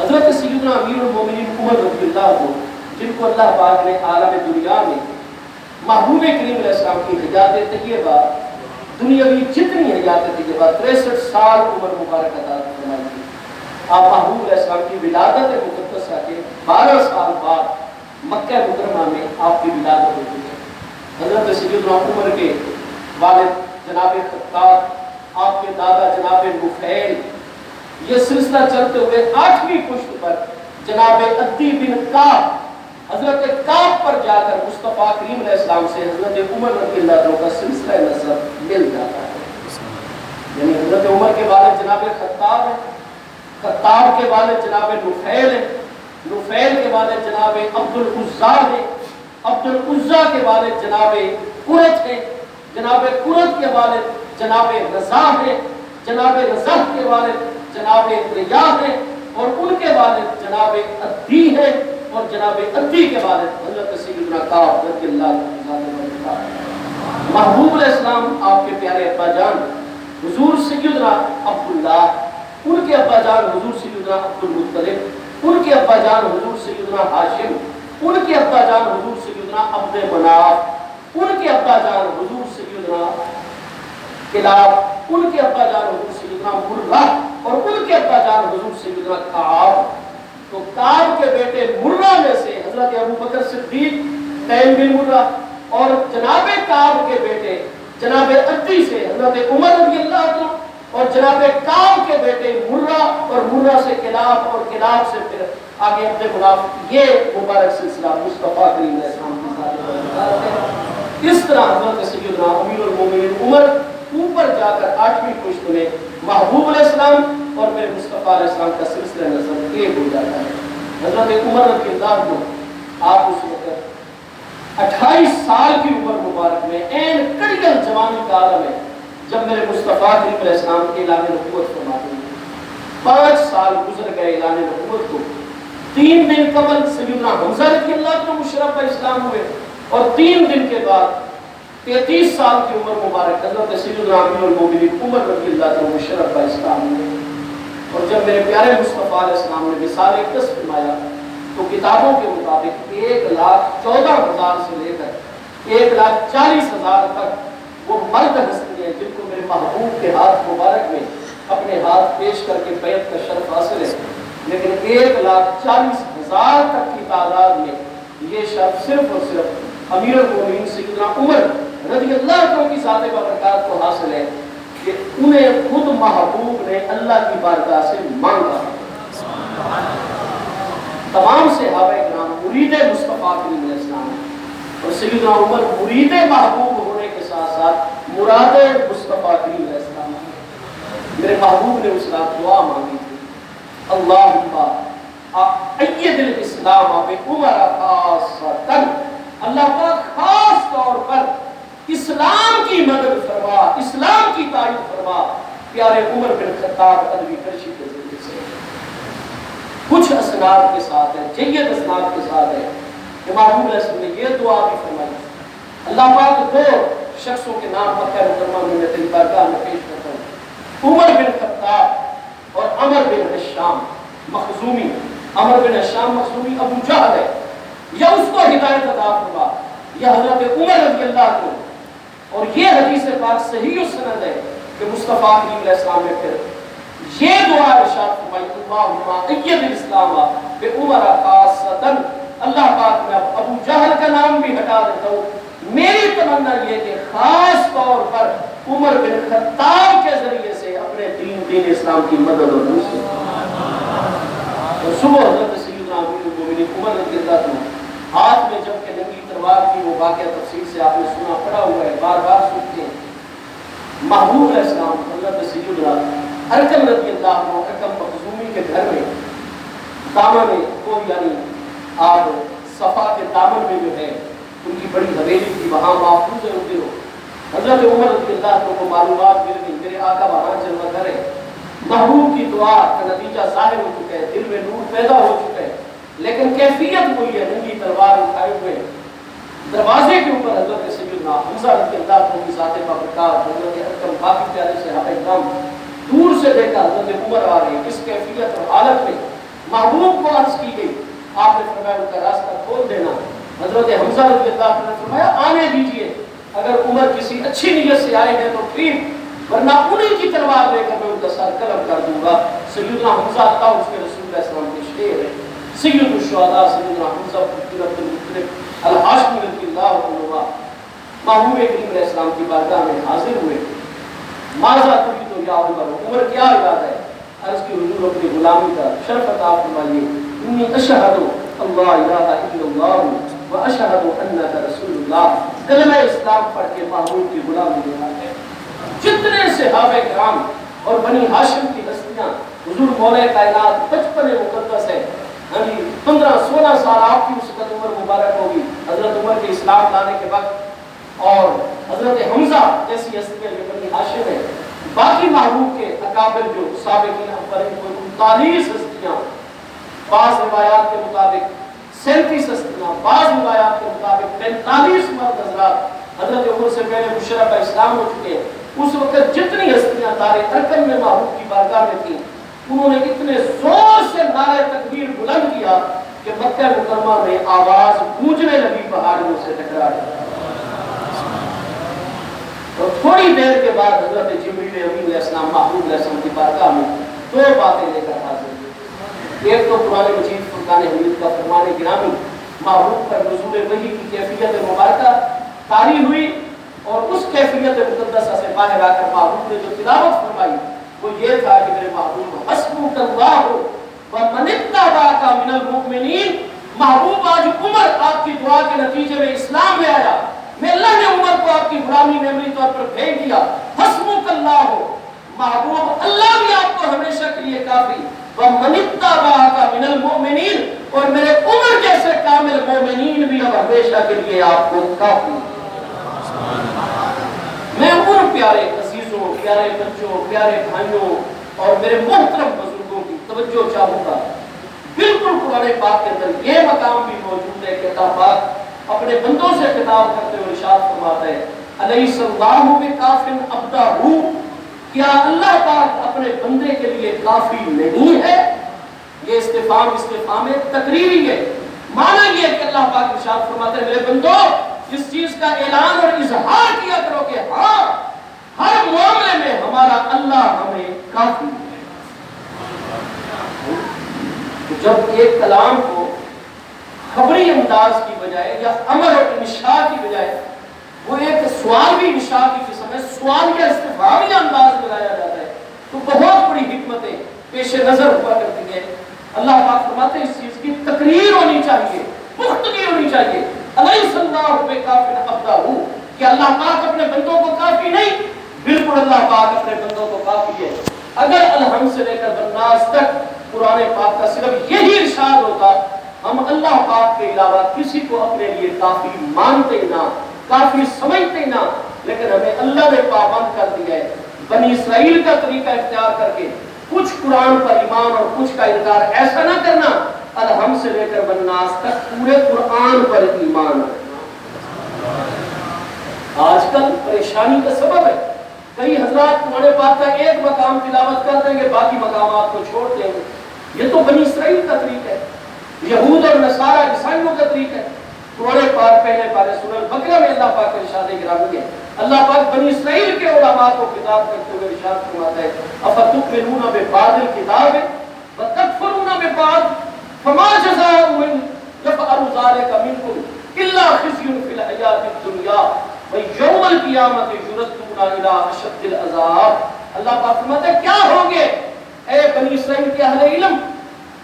حضرت سیدنا امیر المومنین عمر رضی اللہ عنہ، جن کو اللہ پاک نے عالم دنیا میں محبوب کریم علیہ السلام کی حیات طیبہ، دنیاوی جتنی حیات طیبہ 63 سال عمر مبارک عطا فرمائی تھی، آپ محبوب علیہ السلام کی ولادت مقدسہ کے 12 سال بعد مکہ مکرمہ میں آپ کی ولادت ہوئی ہے۔ حضرت سیدنا عمر کے والد جناب خطاب، آپ کے دادا جناب نفیل، یہ سلسلہ چلتے ہوئے 8ویں پشت پر جناب عدی بن کعب، حضرت کعب پر جا کر مصطفیٰ کریم علیہ السلام سے حضرت عمر رضی اللہ عنہ کا سلسلہ نسب مل جاتا ہے۔ یعنی حضرت عمر کے والد جناب خطاب ہے، خطاب کے والد جناب نفیل ہے، نفیل کے والد جناب عبد العزا ہے، عبد العزا کے والد جناب قرت ہے، جناب قرت کے والد جناب رضا ہے، جناب رضا کے والد جناب ریاح ہے، اور ان کے والد جناب عدی ہے، اور جناب عدی کے والد حضرت سیدنا کعب رضی اللہ عنہ۔ محبوب علیہ السلام آپ کے پیارے ابا جان حضور سیدنا عبداللہ، ان کے ابا جان حضور سیدنا عبد المطلب، ان کے ابا جان حضور سیدنا ہاشم، ان کے ابا جان حضور سیدنا عبد مناف، ان کے ابا جان حضور سیدنا کلاب، ان کے ابا جان حضور سیدنا مرہ، اور ان کے ابا جان حضور سیدنا کعب۔ تو کعب کے بیٹے مرہ میں سے حضرت ابو بکر صدیق تیم بن مرہ، اور جناب کعب کے بیٹے جناب عدی سے حضرت عمر رضی اللہ عنہ، اور جناب کعب کے بیٹے مرہ، اور مرہ سے کلاب، اور کلاب سے پھر آگے عبد مناف۔ یہ مبارک سلسلہ مصطفیٰ کریم علیہ السلام کی ذات ہے۔ اس طرح حضرت سیدنا امیر المومنین عمر اوپر جا کر 8ویں پشت میں محبوب علیہ السلام اور میرے مصطفیٰ علیہ السلام کا سلسلہ نسب ایک ہو جاتا ہے۔ حضرت عمر رضی اللہ عنہ آپ اس وقت 28 سال کی عمر مبارک میں عین کڑگل جوانی کا عالم ہے جب میرے مصطفیٰ کریم علیہ السلام کے اعلان نبوت فرماتے ہیں۔ 5 سال گزر گئے اعلان نبوت کو، 3 دن قبل سیدنا حمزہ رضی اللہ عنہ مشرف پر اسلام ہوئے، اور 3 دن کے بعد 33 سال کی عمر مبارک حضرت سیدنا امیر المومنین عمر رضی اللہ عنہ مشرف پر اسلام ہوئے۔ اور جب میرے پیارے مصطفیٰ علیہ السلام نے وصال اقدس فرمایا تو کتابوں کے مطابق 1,14,000 سے لے کر 1,40,000 تک وہ مرد ہستی ہیں جن کو میرے محبوب کے ہاتھ مبارک میں اپنے ہاتھ پیش کر کے بیعت کا شرف حاصل ہے، لیکن 1,40,000 تک کی تعداد میں یہ شرف صرف اور صرف امیر المومنین سیدنا عمر رضی اللہ عنہ کی ذات بابرکات کو حاصل ہے کہ انہیں خود محبوب نے اللہ کی بارگاہ سے مانگا۔ تمام صحابہ کرام مرید مصطفیٰ کریم علیہ السلام ہیں، اور سیدنا عمر مرید محبوب ہونے کے ساتھ ساتھ مراد مصطفیٰ کریم علیہ السلام ہیں۔ میرے محبوب نے اس رات دعا مانگی تھی، اللہم ایّد الاسلام بعمر خاصۃ، اللہ پاک خاص طور پر اسلام کی مدد فرما، اسلام کی تائید فرما پیارے عمر بن خطاب ادبی کرشی کے ذریعے سے۔ کچھ اسناد کے ساتھ ہے، جید اسناد کے ساتھ ہے کہ محبوب علیہ السلام نے یہ دعا بھی فرمائی۔ اللہ پاک 2 شخصوں کے نام مکہ مکرمہ میں تیری بارگاہ میں پیش کرتا ہوں، عمر بن خطاب اور عمر بن ہشام مخزومی۔ عمر بن ہشام مخزومی ابو جہل ہے، یا اس کو ہدایت عطا فرما، یا حضرت عمر رضی اللہ عنہ۔ اور یہ حدیث پاک صحیح السند ہے کہ مصطفیٰ کریم علیہ السلام نے پھر یہ دعا ارشاد فرمائی، اللہم ایّد الاسلام بعمر خاصۃ، اللہ پاک میں ابو جہل کا نام بھی ہٹا دیتا ہوں، میری تمنا یہ کہ خاص طور پر عمر بن خطاب کے ذریعے سے اپنے دین اسلام کی مدد اور نصرت۔ اور صبح حضرت سیدنا امیر المومنین عمر رضی اللہ عنہ ہاتھ میں جب کہ ننگی تلوار کی، وہ واقعہ تفصیل سے آپ نے سنا، پڑا ہوا ہے، بار بار سنتے ہیں۔ محبوب علیہ السلام حضرت سیدنا ارکم رضی اللہ عنہ ارکم مخزومی کے گھر میں دامن کو، یعنی آپ صفا کے دامن میں جو ہے ان کی بڑی حویلی تھی، وہاں محفوظ ہے ہوتے ہو۔ حضرت عمر رضی اللہ عنہ کو معلومات مل گئی میرے آقا وہاں جلوہ گھر ہے، محبوب کی دعا کا نتیجہ ظاہر ہو چکا ہے، دل میں نور پیدا ہو چکا ہے، لیکن کیفیت کوئی ہے، ننگی تلوار اٹھائے ہوئے دروازے کے اوپر حضرت سیدنا حمزہ رضی اللہ عنہ کی ذات بابرکات، حضرت ارکم، باقی پیارے صحابہ کرام دور سے دیکھا حضرت عمر آ رہے ہیں، کس کیفیت اور حالت میں۔ محبوب کو عرض کی گئی، آپ نے فرمایا ان کا راستہ کھول دینا۔ حضرت حمزہ رضی اللہ عنہ نے فرمایا آنے دیجئے، اگر عمر کسی اچھی نیت سے آئے ہیں تو ٹھیک، ورنہ انہی کی تلوار لے کر میں ان کا سر قلم کر دوں گا۔ سیدنا حمزہ تھا اس کے رسول اللہ صلی اللہ علیہ وسلم کے شیر ہے، سید الشہداء سیدنا حمزہ بن عبد المطلب الہاشمی رضی اللہ عنہ محبوب کریم علیہ السلام کی بارگاہ میں حاضر ہوئے. ماذا تريد یا عمر، عمر کیا ارادہ ہے؟ عرض کی حضور اپنی غلامی کا شرف عطا فرمائیے. انی اشہد اللہ الہ الا اللہ و اشہد انک رسول اللہ. کلمہ اسلام پڑھ کے محبوب کی غلامی میں آ گئے. جتنے صحابہ کرام اور بنی ہاشم کی ہستیاں، حضور مولا کائنات بچپن مقدس ہے. 15-16 سال آپ کی اس وقت عمر مبارک ہوگی حضرت عمر کے اسلام لانے کے وقت. اور حضرت حمزہ جیسی ہستیاں جو بنی ہاشم ہے. باقی محبوب کے اکابر جو سابقین اولین کو 39 ہستیاں، بعض روایات کے مطابق 37 ہستیاں، بعض روایات کے مطابق 45 مرد حضرات حضرت عمر سے پہلے مشرف اسلام ہو چکے ہیں. اس وقت جتنی ہستیاں دار ارکن میں محبوب کی بارگاہ میں تھیں، انہوں نے اتنے زور سے نعرہ تکبیر بلند کیا کہ مکہ مکرمہ میں آواز گونجنے لگی پہاڑیوں سے ٹکرا کر. اور تھوڑی دیر کے بعد حضرت جبریل امین علیہ السلام محبوب علیہ السلام کی بارگاہ میں 2 باتیں لے کر حاضر ہوئے. ایک تو قرآن مجید فرقان حمید کا فرمان گرامی محبوب پر نزول وحی کی کیفیت مبارکہ طاری ہوئی، اور اس کیفیت مقدسہ سے باہر آ کر محبوب نے جو تلاوت فرمائی وہ یہ تھا کہ میرے محبوب حسبک اللہ ومن اتبعک من المؤمنین. محبوب آج عمر آپ کی دعا کے نتیجے میں اسلام میں آیا. میں اللہ نے عمر کو آپ کی غلامی میں عملی طور پر بھیج دیا. حسبک اللہ ہو محبوب، اللہ بھی آپ کو ہمیشہ کے لیے کافی. ومن اتبعک من المؤمنین، اور میرے عمر جیسے کامل مومنین بھی اب ہمیشہ کے لیے آپ کو کافی. میں ان پیارے عزیزوں، پیارے بچوں، پیارے بھائیوں اور میرے محترم بزرگوں کی توجہ چاہوں گا. بالکل قرآن پاک کے اندر یہ مقام بھی موجود ہے کہ اللہ پاک اپنے بندوں سے خطاب کرتے ہوئے ارشاد فرماتا ہے الیس اللہ بکاف عبدہ. کیا اللہ پاک اپنے بندے کے لیے کافی نہیں ہے؟ یہ استفہام تقریری ہے. معنی یہ کہ اللہ پاک ارشاد فرماتے ہیں میرے بندو اس چیز کا اعلان اور اظہار کیا کرو کہ ہاں ہر معاملے میں ہمارا اللہ ہمیں کافی ہے. جب ایک کلام کو خبری انداز کی بجائے یا امر اور انشاء کی بجائے وہ ایک سوال بھی انشاء کی قسم ہے، سوال یا استفہامی انداز میں لایا جاتا ہے تو بہت بڑی حکمتیں پیش نظر ہوا کرتی ہیں. اللہ پاک فرماتے ہیں اس چیز کی تقریر ہونی چاہیے، پختگی ہونی چاہیے. الیس اللہ بکاف عبدہ، کہ اللہ پاک اپنے بندوں کو کافی نہیں؟ بالکل اللہ پاک اپنے بندوں کو کافی ہے. اگر الحمد سے لے کر بناس تک قرآن پاک کا صرف یہی ارشاد ہوتا ہم اللہ پاک کے علاوہ کسی کو اپنے لیے کافی مانتے نہ، کافی سمجھتے نہ، لیکن ہمیں اللہ نے پابند کر دیا ہے بنی اسرائیل کا طریقہ اختیار کر کے کچھ قرآن پر ایمان اور کچھ کا انکار. ایسا نہ کرنا الحمد سے لے کر بناس تک پورے قرآن پر ایمان رکھنا. آج کل پریشانی کا سبب ہے کئی حضرات قرآن پاک کا ایک مقام تلاوت کر دیں گے، باقی مقامات کو چھوڑ دیں گے. یہ تو بنی اسرائیل کا طریقہ ہے، یہود اور نصارہ عیسائیوں کا طریقہ ہے. قرآن پاک پہلے پارے سورہ البقرہ میں اللہ پاک کا ارشاد گرامی ہے. اللہ پاک بنی اسرائیل کے علماء کو خطاب کرتے ہوئے ارشاد فرماتا ہے افتؤمنون ببعض الکتاب وتکفرون ببعض فما جزاء من يفعل ذلك منكم الا خزي في الحیاۃ الدنیا ویوم القیامۃ یردون الی اشد العذاب. اللہ پاک فرماتا ہے کیا ہوں گے اے بنی اسرائیل کے اہل علم،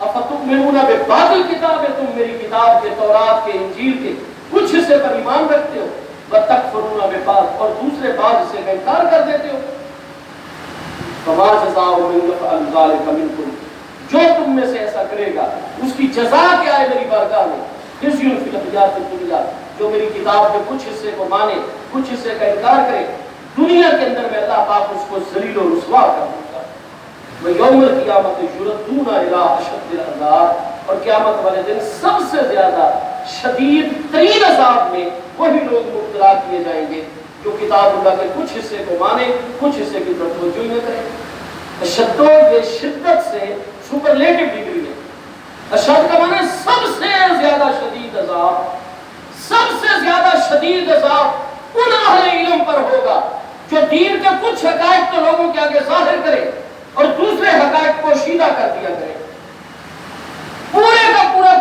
افتؤمنون ببعض الکتاب، تم میری کتاب کے تورات کے انجیل کے کچھ حصے پر ایمان رکھتے ہو، وتکفرون ببعض، اور دوسرے بعض حصے کا انکار کر دیتے ہو. فما جزاء من يفعل ذلك منكم، جو تم میں سے ایسا کرے گا اس کی جزا کیا ہے میری بارگاہ میں؟ خزي في الحیاۃ الدنیا، جو میری کتاب کے کچھ حصے کو مانے کچھ حصے کا انکار کرے، دنیا کے اندر میں اللہ پاک اس کو ذلیل و رسوا کر دوں گا. ویوم القیامۃ یردون الی اشد العذاب، اور قیامت والے دن سب سے زیادہ شدید ترین عذاب میں وہی لوگ مبتلا کیے جائیں گے جو کتاب اللہ کے کچھ حصے کو مانے کچھ حصے کی طرف توجہ نہ کریں. اشد یہ شدت سے سپرلیٹو ڈگری ہے. اشد کا معنی سب سے زیادہ شدید عذاب. سب سے زیادہ شدید عذاب ان اہل علم پر ہوگا جو دین کے کچھ حقائق تو لوگوں کے آگے ظاہر کرے اور دوسرے حقائق کو پوشیدہ کر دیا کرے. پورے کا پورا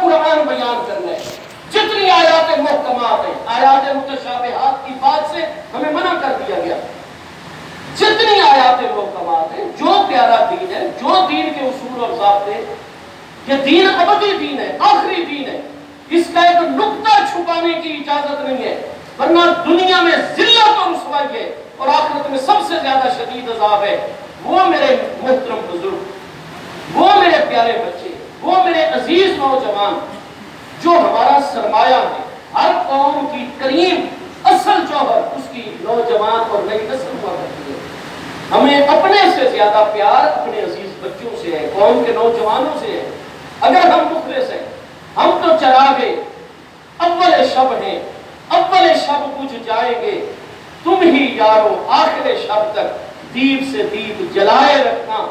اصول اور ضابطے. یہ دین ابدی دین ہے، آخری دین ہے، اس کا ایک نقطہ چھپانے کی اجازت نہیں ہے، ورنہ دنیا میں ذلت اور رسوائی ہے اور آخرت میں سب سے زیادہ شدید عذاب ہے. وہ میرے محترم بزرگ، وہ میرے پیارے بچے، وہ میرے عزیز نوجوان جو ہمارا سرمایہ ہے، ہر قوم کی کریم اصل جوہر اس کی نوجوان اور نئی نسل ہوا کرتی ہے. ہمیں اپنے سے زیادہ پیار اپنے عزیز بچوں سے ہے، قوم کے نوجوانوں سے ہے. اگر ہم مخلص ہیں، ہم تو چراغے اول شب ہیں، اول شب بجھ جائیں گے، تم ہی یارو آخر شب تک دیپ سے دیپ جلائے رکھنا.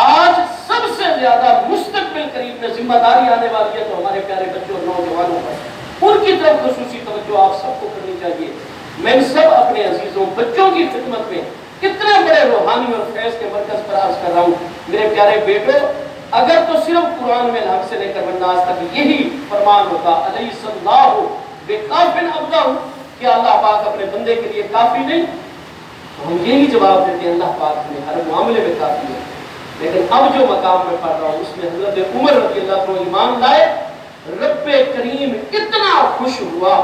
آج سب سے زیادہ مستقبل قریب میں ذمہ داری آنے والی ہے تو ہمارے پیارے بچوں اور نوجوانوں پر، ان کی طرف خصوصی توجہ آپ سب کو کرنی چاہیے. میں سب اپنے عزیزوں بچوں کی خدمت میں کتنے بڑے روحانی اور فیض کے مرکز پر عرض کر رہا ہوں. میرے پیارے بیٹوں، اگر تو صرف قرآن میں الحمد سے لے کر والناس تک یہی فرمان ہوتا علیہ اللہ بکافٍ عبدہ، کہ اللہ پاک اپنے بندے کے لیے کافی نہیں، تو ہم یہی جواب دیتے ہیں اللہ پاک ہمیں ہر معاملے میں کافی ہے. لیکن اب جو مقام میں پڑھ رہا ہوں اس میں حضرت عمر رضی اللہ عنہ ایمان لائے. رب کریم اتنا خوش ہوا،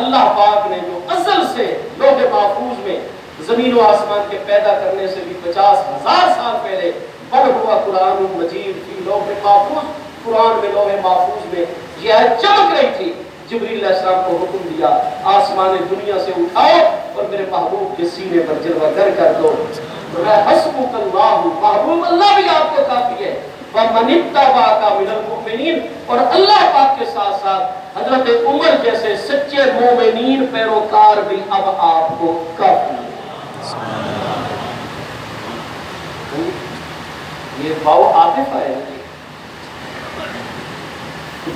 اللہ پاک نے جو ازل سے لوح محفوظ میں زمین و آسمان کے پیدا کرنے سے بھی 50,000 سال پہلے بڑھ ہوا قرآن مجید فی لوح محفوظ، قرآن میں لوح محفوظ میں یہ آیت چمک رہی تھی. جبریل علیہ السلام کو حکم دیا آسمان دنیا سے اٹھاؤ اور میرے محبوب کے سینے پر جلوہ گر کر دو. حسبک اللہ، محبوب اللہ بھی آپ کو کافی ہے. وَمَنِ اتَّبَعَكَ مِنَ الْمُؤْمِنِينَ، اور اللہ پاک کے ساتھ ساتھ حضرت عمر جیسے سچے مومنین پیروکار بھی اب آپ کو کافی ہے. یہ باو عاطف ہے،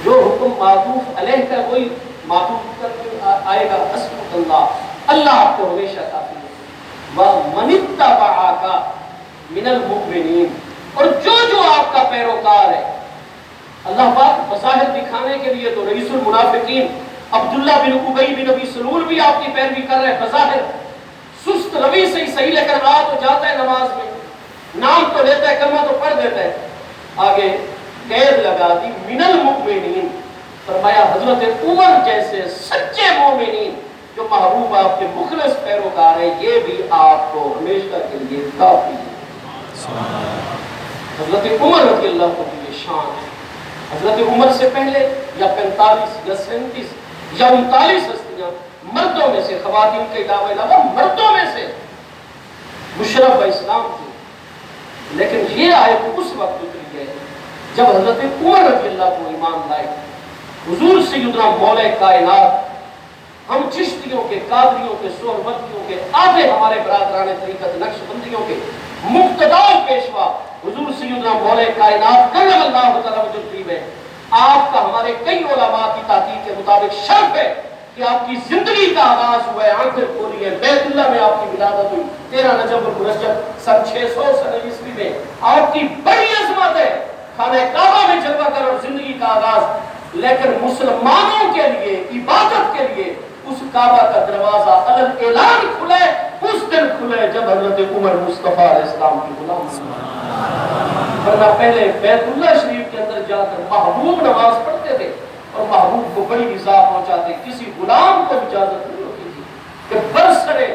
جو حکم معطوف علیہ کا وہی معطوف کر کے آئے گا. حسبک اللہ، اللہ آپ کو ہمیشہ کافی ہے. وَمَنِ اتَّبَعَكَ مِنَ الْمُؤْمِنِينَ، اور جو آپ کا پیروکار ہے. اللہ پاک بظاہر دکھانے کے لیے تو رئیس المنافقین عبداللہ بن ابی بن ابی سلول بھی آپ کی پیروی کر رہے ہیں، بظاہر سست روی سے ہی صحیح، لیکن آ تو جاتا ہے نماز میں، نام تو لیتا ہے، کلمہ تو پڑھ دیتا ہے. آگے قید لگا دی من المؤمنین، فرمایا حضرت عمر جیسے سچے مومنین جو محبوب آپ کے مخلص پیروکار ہیں، یہ بھی آپ کو ہمیشہ کے لیے کافی ہے. حضرت عمر رضی اللہ عنہ کی شان ہے. حضرت عمر سے پہلے یا 45 یا 37 یا 39 ہستیاں مردوں میں سے، خواتین کے علاوہ مردوں میں سے مشرف اسلام تھی. لیکن یہ آیت اس وقت اتری ہے جب حضرت عمر رضی اللہ کو ایمان لائے. حضور سیدنا مولا کائنات، ہم چشتیوں کے، قادریوں کے، سہروردیوں کے، آدھے ہمارے برادران طریقت نقش بندیوں کے مقتدار پیشوا حضور سیدنا مولا کائنات کرم اللہ تعالی وجہ قریب ہے. آپ کا ہمارے کئی علماء کی تحقیق کے مطابق شرف ہے کہ آپ کی زندگی کا آغاز ہوا ہے، آنکھیں کھولی ہے، بیت اللہ میں آپ کی ولادت ہوئی 13 رجب المرجب سن 600 عیسوی میں. آپ کی بڑی عظمت ہے، خانہ کعبہ میں جلوہ گر اور زندگی کا آغاز. لیکن مسلمانوں کے لیے، عبادت کے لیے اس کعبہ کا دروازہ علل اعلان کھلے، اس دن کھلے جب حضرت عمر مصطفیٰ علیہ السلام کی غلام. ورنہ پہلے بیت اللہ شریف کے اندر جا کر محبوب نماز پڑھتے تھے اور محبوب کو بڑی رضا پہنچاتے. کسی غلام کو اجازت نہیں ہوتی تھی کہ برسرے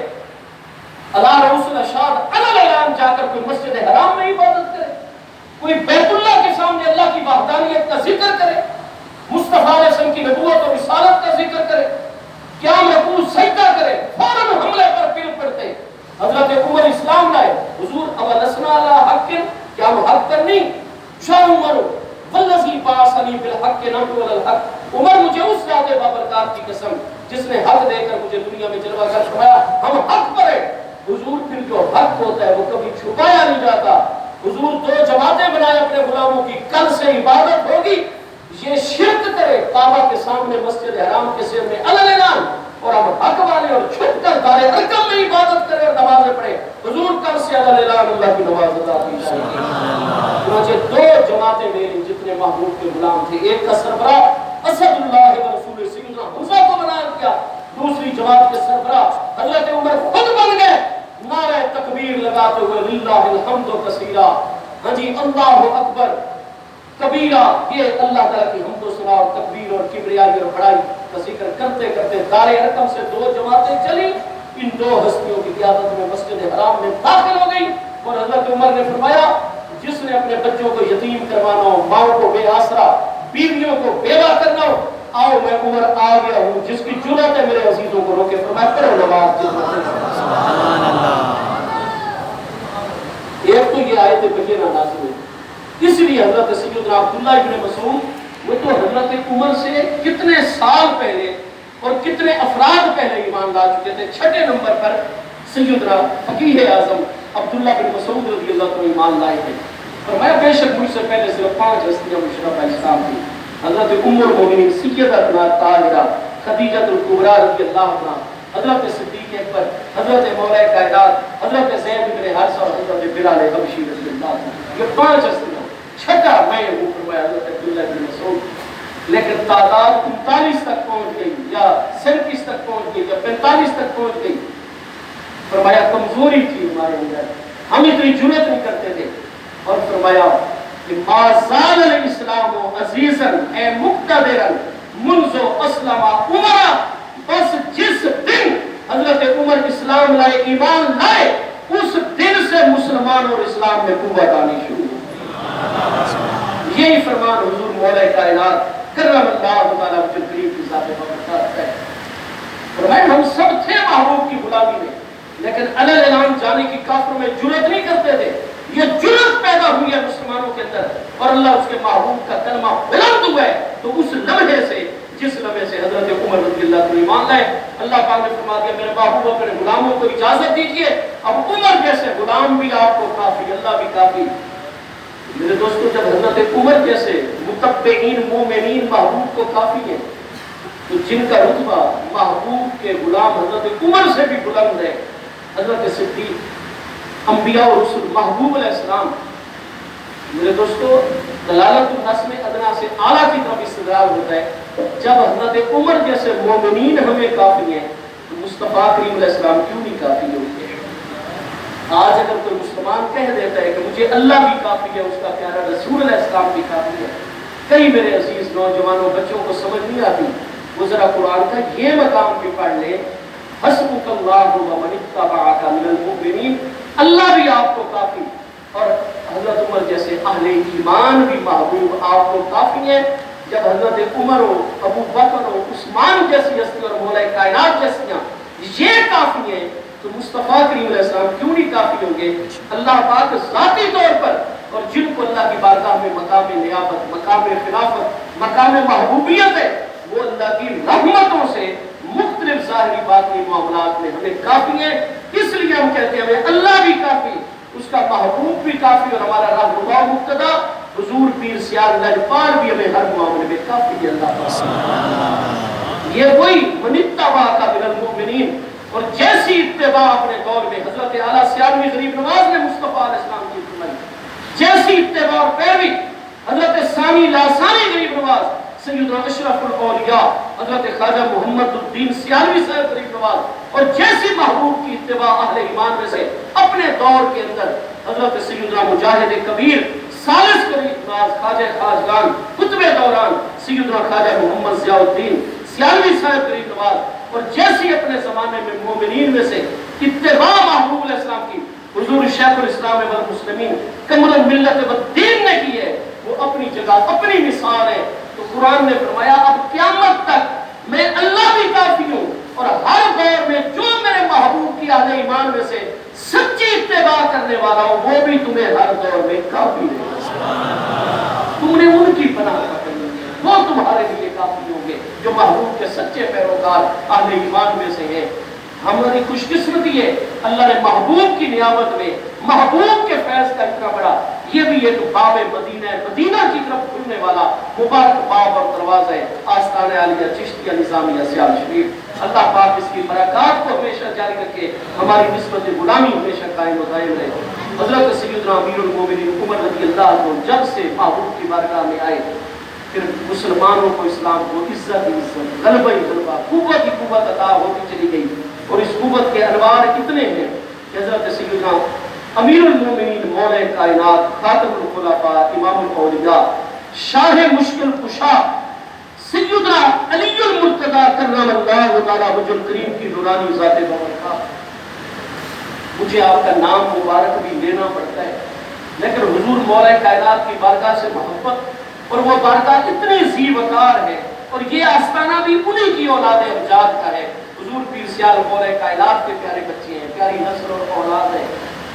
اللہ رسول اشاد علل اعلان جا کر کوئی مسجد حرام میں عبادت کرے، کوئی بیت اللہ کے سامنے اللہ کی وحدانیت کا ذکر کرے، مصطفیٰ علیہ السلام کی نبوت اور رسالت کا ذکر کرے، قیام رکوع سجدہ کرے، فوراً حملے پر پھر پڑتے. حضرت عمر اسلام لائے. حضور اولسنا علی حق، کیا ہم حق پر نہیں؟ شاہ عمر والذی بعثنی بالحق نحو الحق، عمر مجھے اس ذات بابرکات کی قسم جس نے حق دے کر مجھے دنیا میں جلوہ گر فرمایا، ہم حق پر ہیں. حضور پھر جو حق ہوتا ہے وہ کبھی چھپایا نہیں جاتا. حضور 2 جماعتیں بنائے اپنے غلاموں کی، کل سے عبادت ہوگی، یہ شرک کرے کعبہ کے سامنے مسجد حرام کے سر میں علل اعلان، اور ہم حق والے اور چھپ کر دار ارقم میں عبادت کرے اور نمازیں پڑھے. حضور کل سے علل اعلان اللہ کی نماز ادا کی جائے. چنانچہ 2 جماعتیں میری جتنے محبوب کے غلام تھے، ایک کا سربراہ اسد اللہ و رسول سیدنا حمزہ کو بنا کیا، دوسری جماعت کے سربراہ حضرت عمر خود بن گئے، نعرہ تکبیر لگاتے ہوئے للہ الحمد کثیرا ہاں جی اللہ اکبر کبیرہ، یہ اللہ تعالیٰ کی حمد و ثنا اور تکبیر اور کبریائی اور بڑائی کا ذکر کرتے کرتے دار ارقم سے 2 جماعتیں چلی، ان 2 ہستیوں کی قیادت میں مسجد حرام میں داخل ہو گئی، اور حضرت عمر نے فرمایا جس نے اپنے بچوں کو یتیم کروانا ہو، ماؤں کو بے آسرا، بیویوں کو بیوہ کرنا ہو، آؤ میں عمر آ گیا ہوں، جس کی جرأت ہے میرے عزیزوں کو روکے، فرمایا کرو نماز۔ سبحان اللہ۔ ایک تو یہ آیت بینہ نازل ہوئی، اس لیے حضرت سیدنا عبداللہ ابن مسعود وہ تو حضرت عمر سے کتنے سال پہلے اور کتنے افراد پہلے ایمان لا چکے تھے، 6 نمبر پر سیدنا فقیہ اعظم عبداللہ بن مسعود رضی اللہ عنہ ایمان لائے تھے۔ فرمایا بے شک مجھ سے پہلے صرف 5 ہستیاں مشرفہ اسلام تھی، حضرت ام المومنین سیدتنا طاہرہ خدیجہ الکبریٰ رضی اللہ عنہ، حضرت صدیق اکبر، حضرت مولا کائنات حضرت زید بن حارثہ اور حضرت بلال حبشی رضی اللہ عنہ، یہ 5 ہستیاں، 6 میں ہوں فرمایا حضرت عبداللہ بن مسعود، لیکن تعداد 39 تک پہنچ گئی یا 37 تک پہنچ گئی یا 45 تک پہنچ گئی۔ فرمایا کمزوری تھی ہمارے اندر، ہم اتنی جرأت نہیں کرتے تھے، اور فرمایا کہ ما زال الاسلام عزیزا اے مقتدرا منذ اسلم عمر، بس جس دن حضرت عمر اسلام لائے ایمان لائے اس دن سے مسلمان اور اسلام میں قوت آنی شروع ہوئی۔ یہی فرمان حضور مولا کائنات کرم اللہ تعالیٰ وجل کریم کی ذات بابرکات ہے۔ فرمایا ہم سب تھے محبوب کی غلامی میں، لیکن علل اعلان جانے کی کافروں میں جرأت نہیں کرتے تھے، یہ جرأت پیدا ہوئی ہے مسلمانوں کے اندر، اور اللہ اس کے محبوب کا کلمہ بلند ہوا ہے، تو اس لمحے سے جس لمحے سے حضرت عمر رضی اللہ عنہ ایمان لائے، اللہ پاک نے فرما دیا میرے محبوب اپنے غلاموں کو اجازت دیجئے، اب عمر جیسے غلام بھی آپ کو کافی، اللہ بھی کافی۔ میرے دوستو جب حضرت عمر جیسے متبعین مومنین محبوب کو کافی ہے، تو جن کا رتبہ محبوب کے غلام حضرت عمر سے بھی بلند ہے، حضرت صدیق، انبیاء و رسول، محبوب علیہ السلام، میرے دوستو دلالت النسم ادنا سے اعلیٰ کی طرف استدلال ہوتا ہے۔ جب حضرت عمر جیسے مومنین ہمیں کافی ہیں تو مصطفیٰ کریم علیہ السلام کیوں نہیں کافی ہوتے؟ آج اگر کوئی مسلمان کہہ دیتا ہے کہ مجھے اللہ بھی کافی ہے، اس کا پیارا رسول علیہ السلام بھی کافی ہے، کئی میرے عزیز نوجوانوں بچوں کو سمجھ نہیں آتی، وہ ذرا قرآن کا یہ مقام بھی پڑھ لیں، حسبک اللہ ومن اتبعک من المؤمنین، اللہ بھی آپ کو کافی، اور حضرت عمر جیسے اہل ایمان بھی محبوب آپ کو کافی ہیں۔ جب حضرت عمر ہو، ابو بکر ہو، عثمان جیسی ہستی اور مولا کائنات جیسیاں یہ کافی ہیں، تو مصطفیٰ کریم علیہ السلام کیوں نہیں کافی ہوں گے؟ اللہ پاک ذاتی طور پر، اور جن کو اللہ کی بارگاہ میں مقام نیابت، مقام خلافت، مقام محبوبیت ہے، وہ اللہ کی رحمتوں سے مختلف ظاہری باطنی معاملات میں ہمیں کافی ہیں۔ اس لیے ہم کہتے ہیں ہمیں اللہ بھی کافی، اس کا محبوب بھی کافی، اور ہمارا رہنما مقتدا حضور پیر سیاد لجپال بھی ہمیں ہر معاملے میں کافی ہے۔ اللہ یہ وہی من اتبعک من المؤمنین، اور جیسی اتباع اپنے دور میں حضرت اعلیٰ سیالوی غریب نواز نے مصطفیٰ علیہ السلام کی فرمائی، جیسی اتباع اور پیروی حضرت ثانی لاسانی غریب نواز، سیدنا اشرف الاولیاء حضرت خواجہ محمد الدین سیالوی صاحب غریب نواز، اور جیسی محبوب کی اتباع اہل ایمان میں سے اپنے دور کے اندر حضرت سیدنا مجاہد کبیر ثالث غریب نواز، خواجہ خواجگان قطب دوران سیدنا خواجہ محمد ضیاء الدین سیالوی صاحب غریب نواز، اور جیسی اپنے زمانے میں مومنین میں سے اتباع محبوب علیہ السلام کی حضور شیخ الاسلام والمسلمین کمر الملت والدین نے کی ہے، وہ اپنی جگہ اپنی مثال ہے۔ تو قرآن نے فرمایا اب قیامت تک میں اللہ بھی کافی ہوں، اور ہر دور میں جو میرے محبوب کی اہل ایمان میں سے سچی اتباع کرنے والا ہوں، وہ بھی تمہیں ہر دور میں کافی ہے۔ تم نے ان کی پناہ پکڑی، وہ تمہارے لیے کافی ہوں گے جو محبوب کے سچے پیروکار اہل ایمان میں سے ہیں۔ ہماری خوش قسمتی ہے اللہ نے محبوب کی نعمت میں محبوب کے فیض کا اتنا بڑا، یہ بھی ایک باب مدینہ مدینہ کی طرف کھلنے والا مبارک باب اور دروازہ ہے، آستانہ عالیہ چشتیہ نظامیہ سیال شریف۔ اللہ پاک اس کی برکات کو ہمیشہ جاری رکھے، ہماری نسبت غلامی ہمیشہ قائم و دائم رہے۔ حضرت سیدنا امیر المومنین عمر رضی اللہ عنہ جب سے محبوب کی بارگاہ میں آئے، پھر مسلمانوں کو اسلام کو عزت ہی عزت، غلبہ ہی غلبہ، قوت ہی قوت عطا ہوتی چلی گئی، اور اس قوت کے انوار اتنے ہیں کہ حضرت سیدنا امیر المومنین مولا کائنات خاتم الخلفاء امام الاولیاء شاہ مشکل کشا سیدنا علی المرتضی کرم اللہ تعالی وجہ الکریم کی نورانی ذات بابرکات، مجھے آپ کا نام مبارک بھی لینا پڑتا ہے، لیکن حضور مولا کائنات کی بارگاہ سے محبت اور وہ بارگاہ اتنی ذی وقار ہے، اور یہ آستانہ بھی انہی کی اولاد امجاد کا ہے۔ حضور پیر سیال مولا کائنات کے پیارے بچے ہیں، پیاری نسل اور اولاد ہے،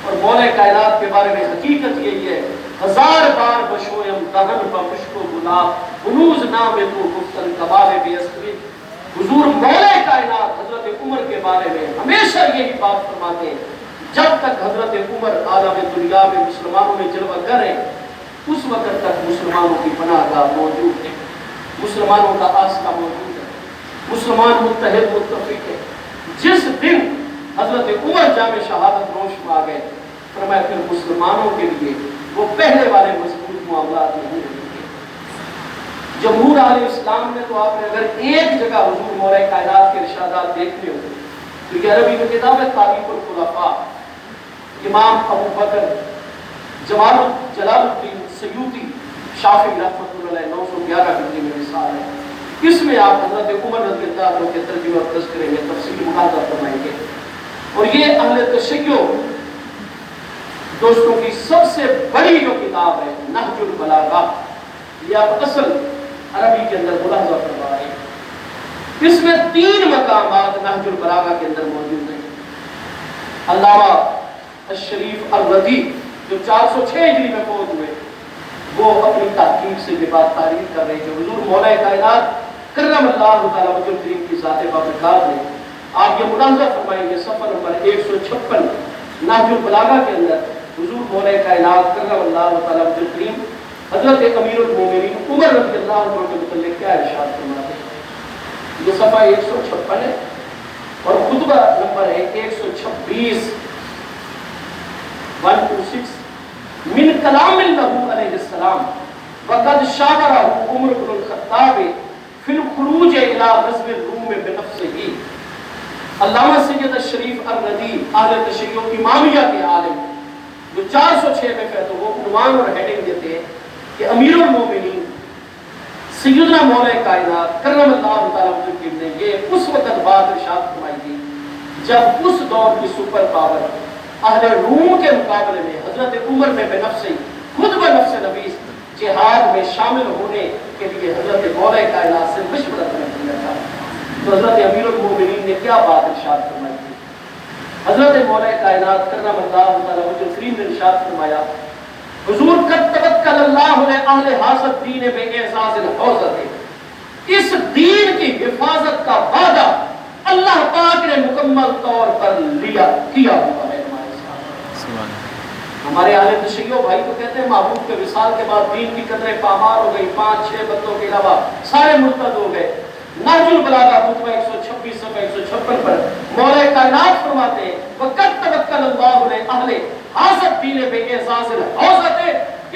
اور مولا کائنات کے بارے میں حقیقت یہی ہے، ہزار بار بشویم دہن پا مشک و گلاب ہنوز نام تو گفتن کباب بے اسکری۔ حضور مولا کائنات حضرت عمر کے بارے میں ہمیشہ یہی بات فرماتے ہیں، جب تک حضرت عمر عالم دنیا میں مسلمانوں میں جلوہ گر ہیں، اس وقت تک مسلمانوں کی پناہ گاہ موجود ہے، مسلمانوں کا آستہ موجود ہے، مسلمان متحد متفق ہے۔ جس دن حضرت عمر جامع شہادت نوش میں آ گئے، فرمایا پھر مسلمانوں کے لیے وہ پہلے والے مضبوط معاملات نہیں رہیں گے۔ جمہور علیہ السلام میں تو آپ نے اگر ایک جگہ حضور مولا کائنات کے ارشادات دیکھنے ہو تو یہ عربی میں کتاب ہے تاریخ الخلفاء، امام ابو بکر جلال الدین سیوطی شافعی رحمۃ اللہ علیہ 911 ہجری میں مثال ہے، اس میں آپ حضرت عمر رضی اللہ عنہ کے ترجمہ اور تذکرے میں تفصیل ملاحظہ فرمائیں گے۔ اور یہ اہل تشیع دوستوں کی سب سے بڑی جو کتاب ہے نہج البلاغہ، یہ آپ اصل عربی کے اندر ملاحظہ فرما رہے ہیں، اس میں 3 مقامات نہج البلاغہ کے اندر موجود ہیں۔ علامہ الشریف الرضی جو 406 ہجری میں فوت ہوئے، وہ اپنی تحقیق سے یہ بات تعریف کر رہے ہیں کہ حضور مولا کائنات کرم اللہ تعالی وجہ الکریم کی ذات بابرکات نے، آپ یہ ملاحظہ فرمائیں گے صفحہ نمبر 156 نہج البلاغہ کے اندر حضور مولا کائنات کرم اللہ تعالی وجہ الکریم حضرت امیر المومنین عمر رضی اللہ عنہ کے متعلق کیا ارشاد فرماتے ہیں۔ یہ صفحہ 156 ہے اور خطبہ نمبر ہے 126 126 من کلام اللہ علیہ السلام وقد شاورہ عمر بن الخطاب فی الخروج الی غزو الروم بنفسہ۔ علامہ سید الشریف الرضی اہل تشیع امامیہ کے عالم جو 406 میں کہتے وہ عنوان اور ہیڈنگ دیتے ہیں کہ امیر المومنین سیدنا مولا کائنات کرم اللہ تعالیٰ وجہ نے یہ اس وقت بات ارشاد فرمائی تھی جب اس دور کی سپر پاور اہل روم کے مقابلے میں حضرت عمر میں بنفس خود بنفس نویس جہاد میں شامل ہونے کے لیے حضرت مولا کائنات سے مشورت میں کیا تھا، تو حضرت امیر المومنین نے کیا بات ارشاد فرمائی تھی؟ حضرت مولا کائنات کرم اللہ تعالیٰ وجہ الکریم نے ارشاد فرمایا، حضور قد توکل اللہ علیہ اہل حاصل دین بے اعزاز الحوزت، اس دین کی حفاظت کا وعدہ اللہ پاک نے مکمل طور پر کیا ہوا ہے۔ ہمارے اہل تشیع بھائی تو کہتے ہیں محبوب کے وصال کے بعد دین کی قدریں پامال ہو گئی، 5-6 بندوں کے علاوہ سارے مرتد ہو گئے۔ نہج البلاغہ خطبہ 126 صفحہ 156 پر مولا کائنات فرماتے ہیں وَقَدْ تَوَكَّلَ اللَّهُ عَلَيْهِ هَذَا الدِّينَ بِإِعْزَازِ الْحَوْزَةِ،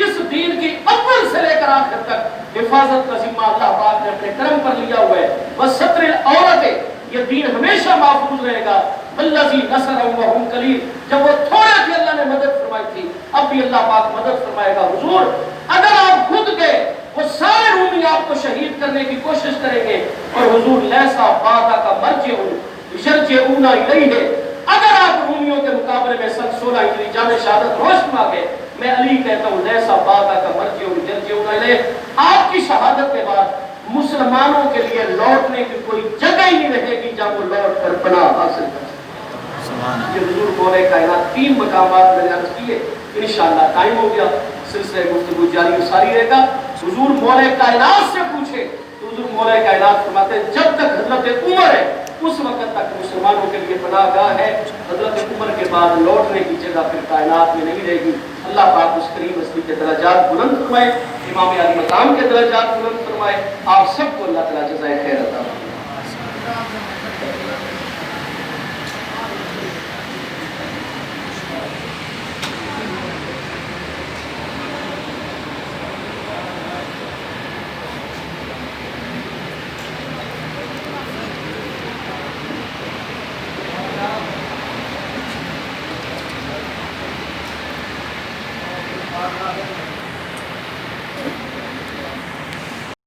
اس دین کی اول سے لے کر آخر تک حفاظت کا ذمہ اللہ پاک نے اپنے کرم پر لیا ہوا ہے۔ وَسَتْرِ الْعَوْرَةِ، یہ دین ہمیشہ محفوظ رہے گا۔ وَالَّذِي نَصَرَهُمْ وَهُمْ قَلِيلٌ، جب وہ تھوڑے تھے اللہ نے مدد فرمائی تھی، اب بھی اللہ پاک مدد فرمائے گا۔ حضور اگر آپ خود گئے وہ سارے رومی آپ کو شہید کرنے کی کوشش کریں گے، اور حضور لیسا بادا کا یرجعون الیہ، اگر آپ رومیوں کے مقابلے میں 16 ہجری جامع شہادت روش میں آ گئے، میں علی کہتا ہوں لیسا بادا کا یرجعون الیہ، آپ کی شہادت کے بعد مسلمانوں کے لیے لوٹنے کی کوئی جگہ ہی نہیں رہے گی جہاں وہ لوٹ کر پناہ حاصل کر سکیں۔ یہ حضور مولا کائنات 3 مقامات میں نے عرض کیے، انشاءاللہ ٹائم ہو گیا، سلسلہ گفتگو جاری و ساری رہے گا۔ حضور مولا کائنات سے پوچھے تو حضور مولا کائنات فرماتے ہیں جب تک حضرت عمر ہے اس وقت تک مسلمانوں کے لیے پناہ گاہ ہے، حضرت عمر کے بعد لوٹنے کی جگہ پھر کائنات میں نہیں رہے گی۔ اللہ پاک اس کریم ہستی کے درجات بلند فرمائے، امام علی مقام کے درجات بلند فرمائے، آپ سب کو اللہ تعالیٰ جزائے خیر عطا فرمائے۔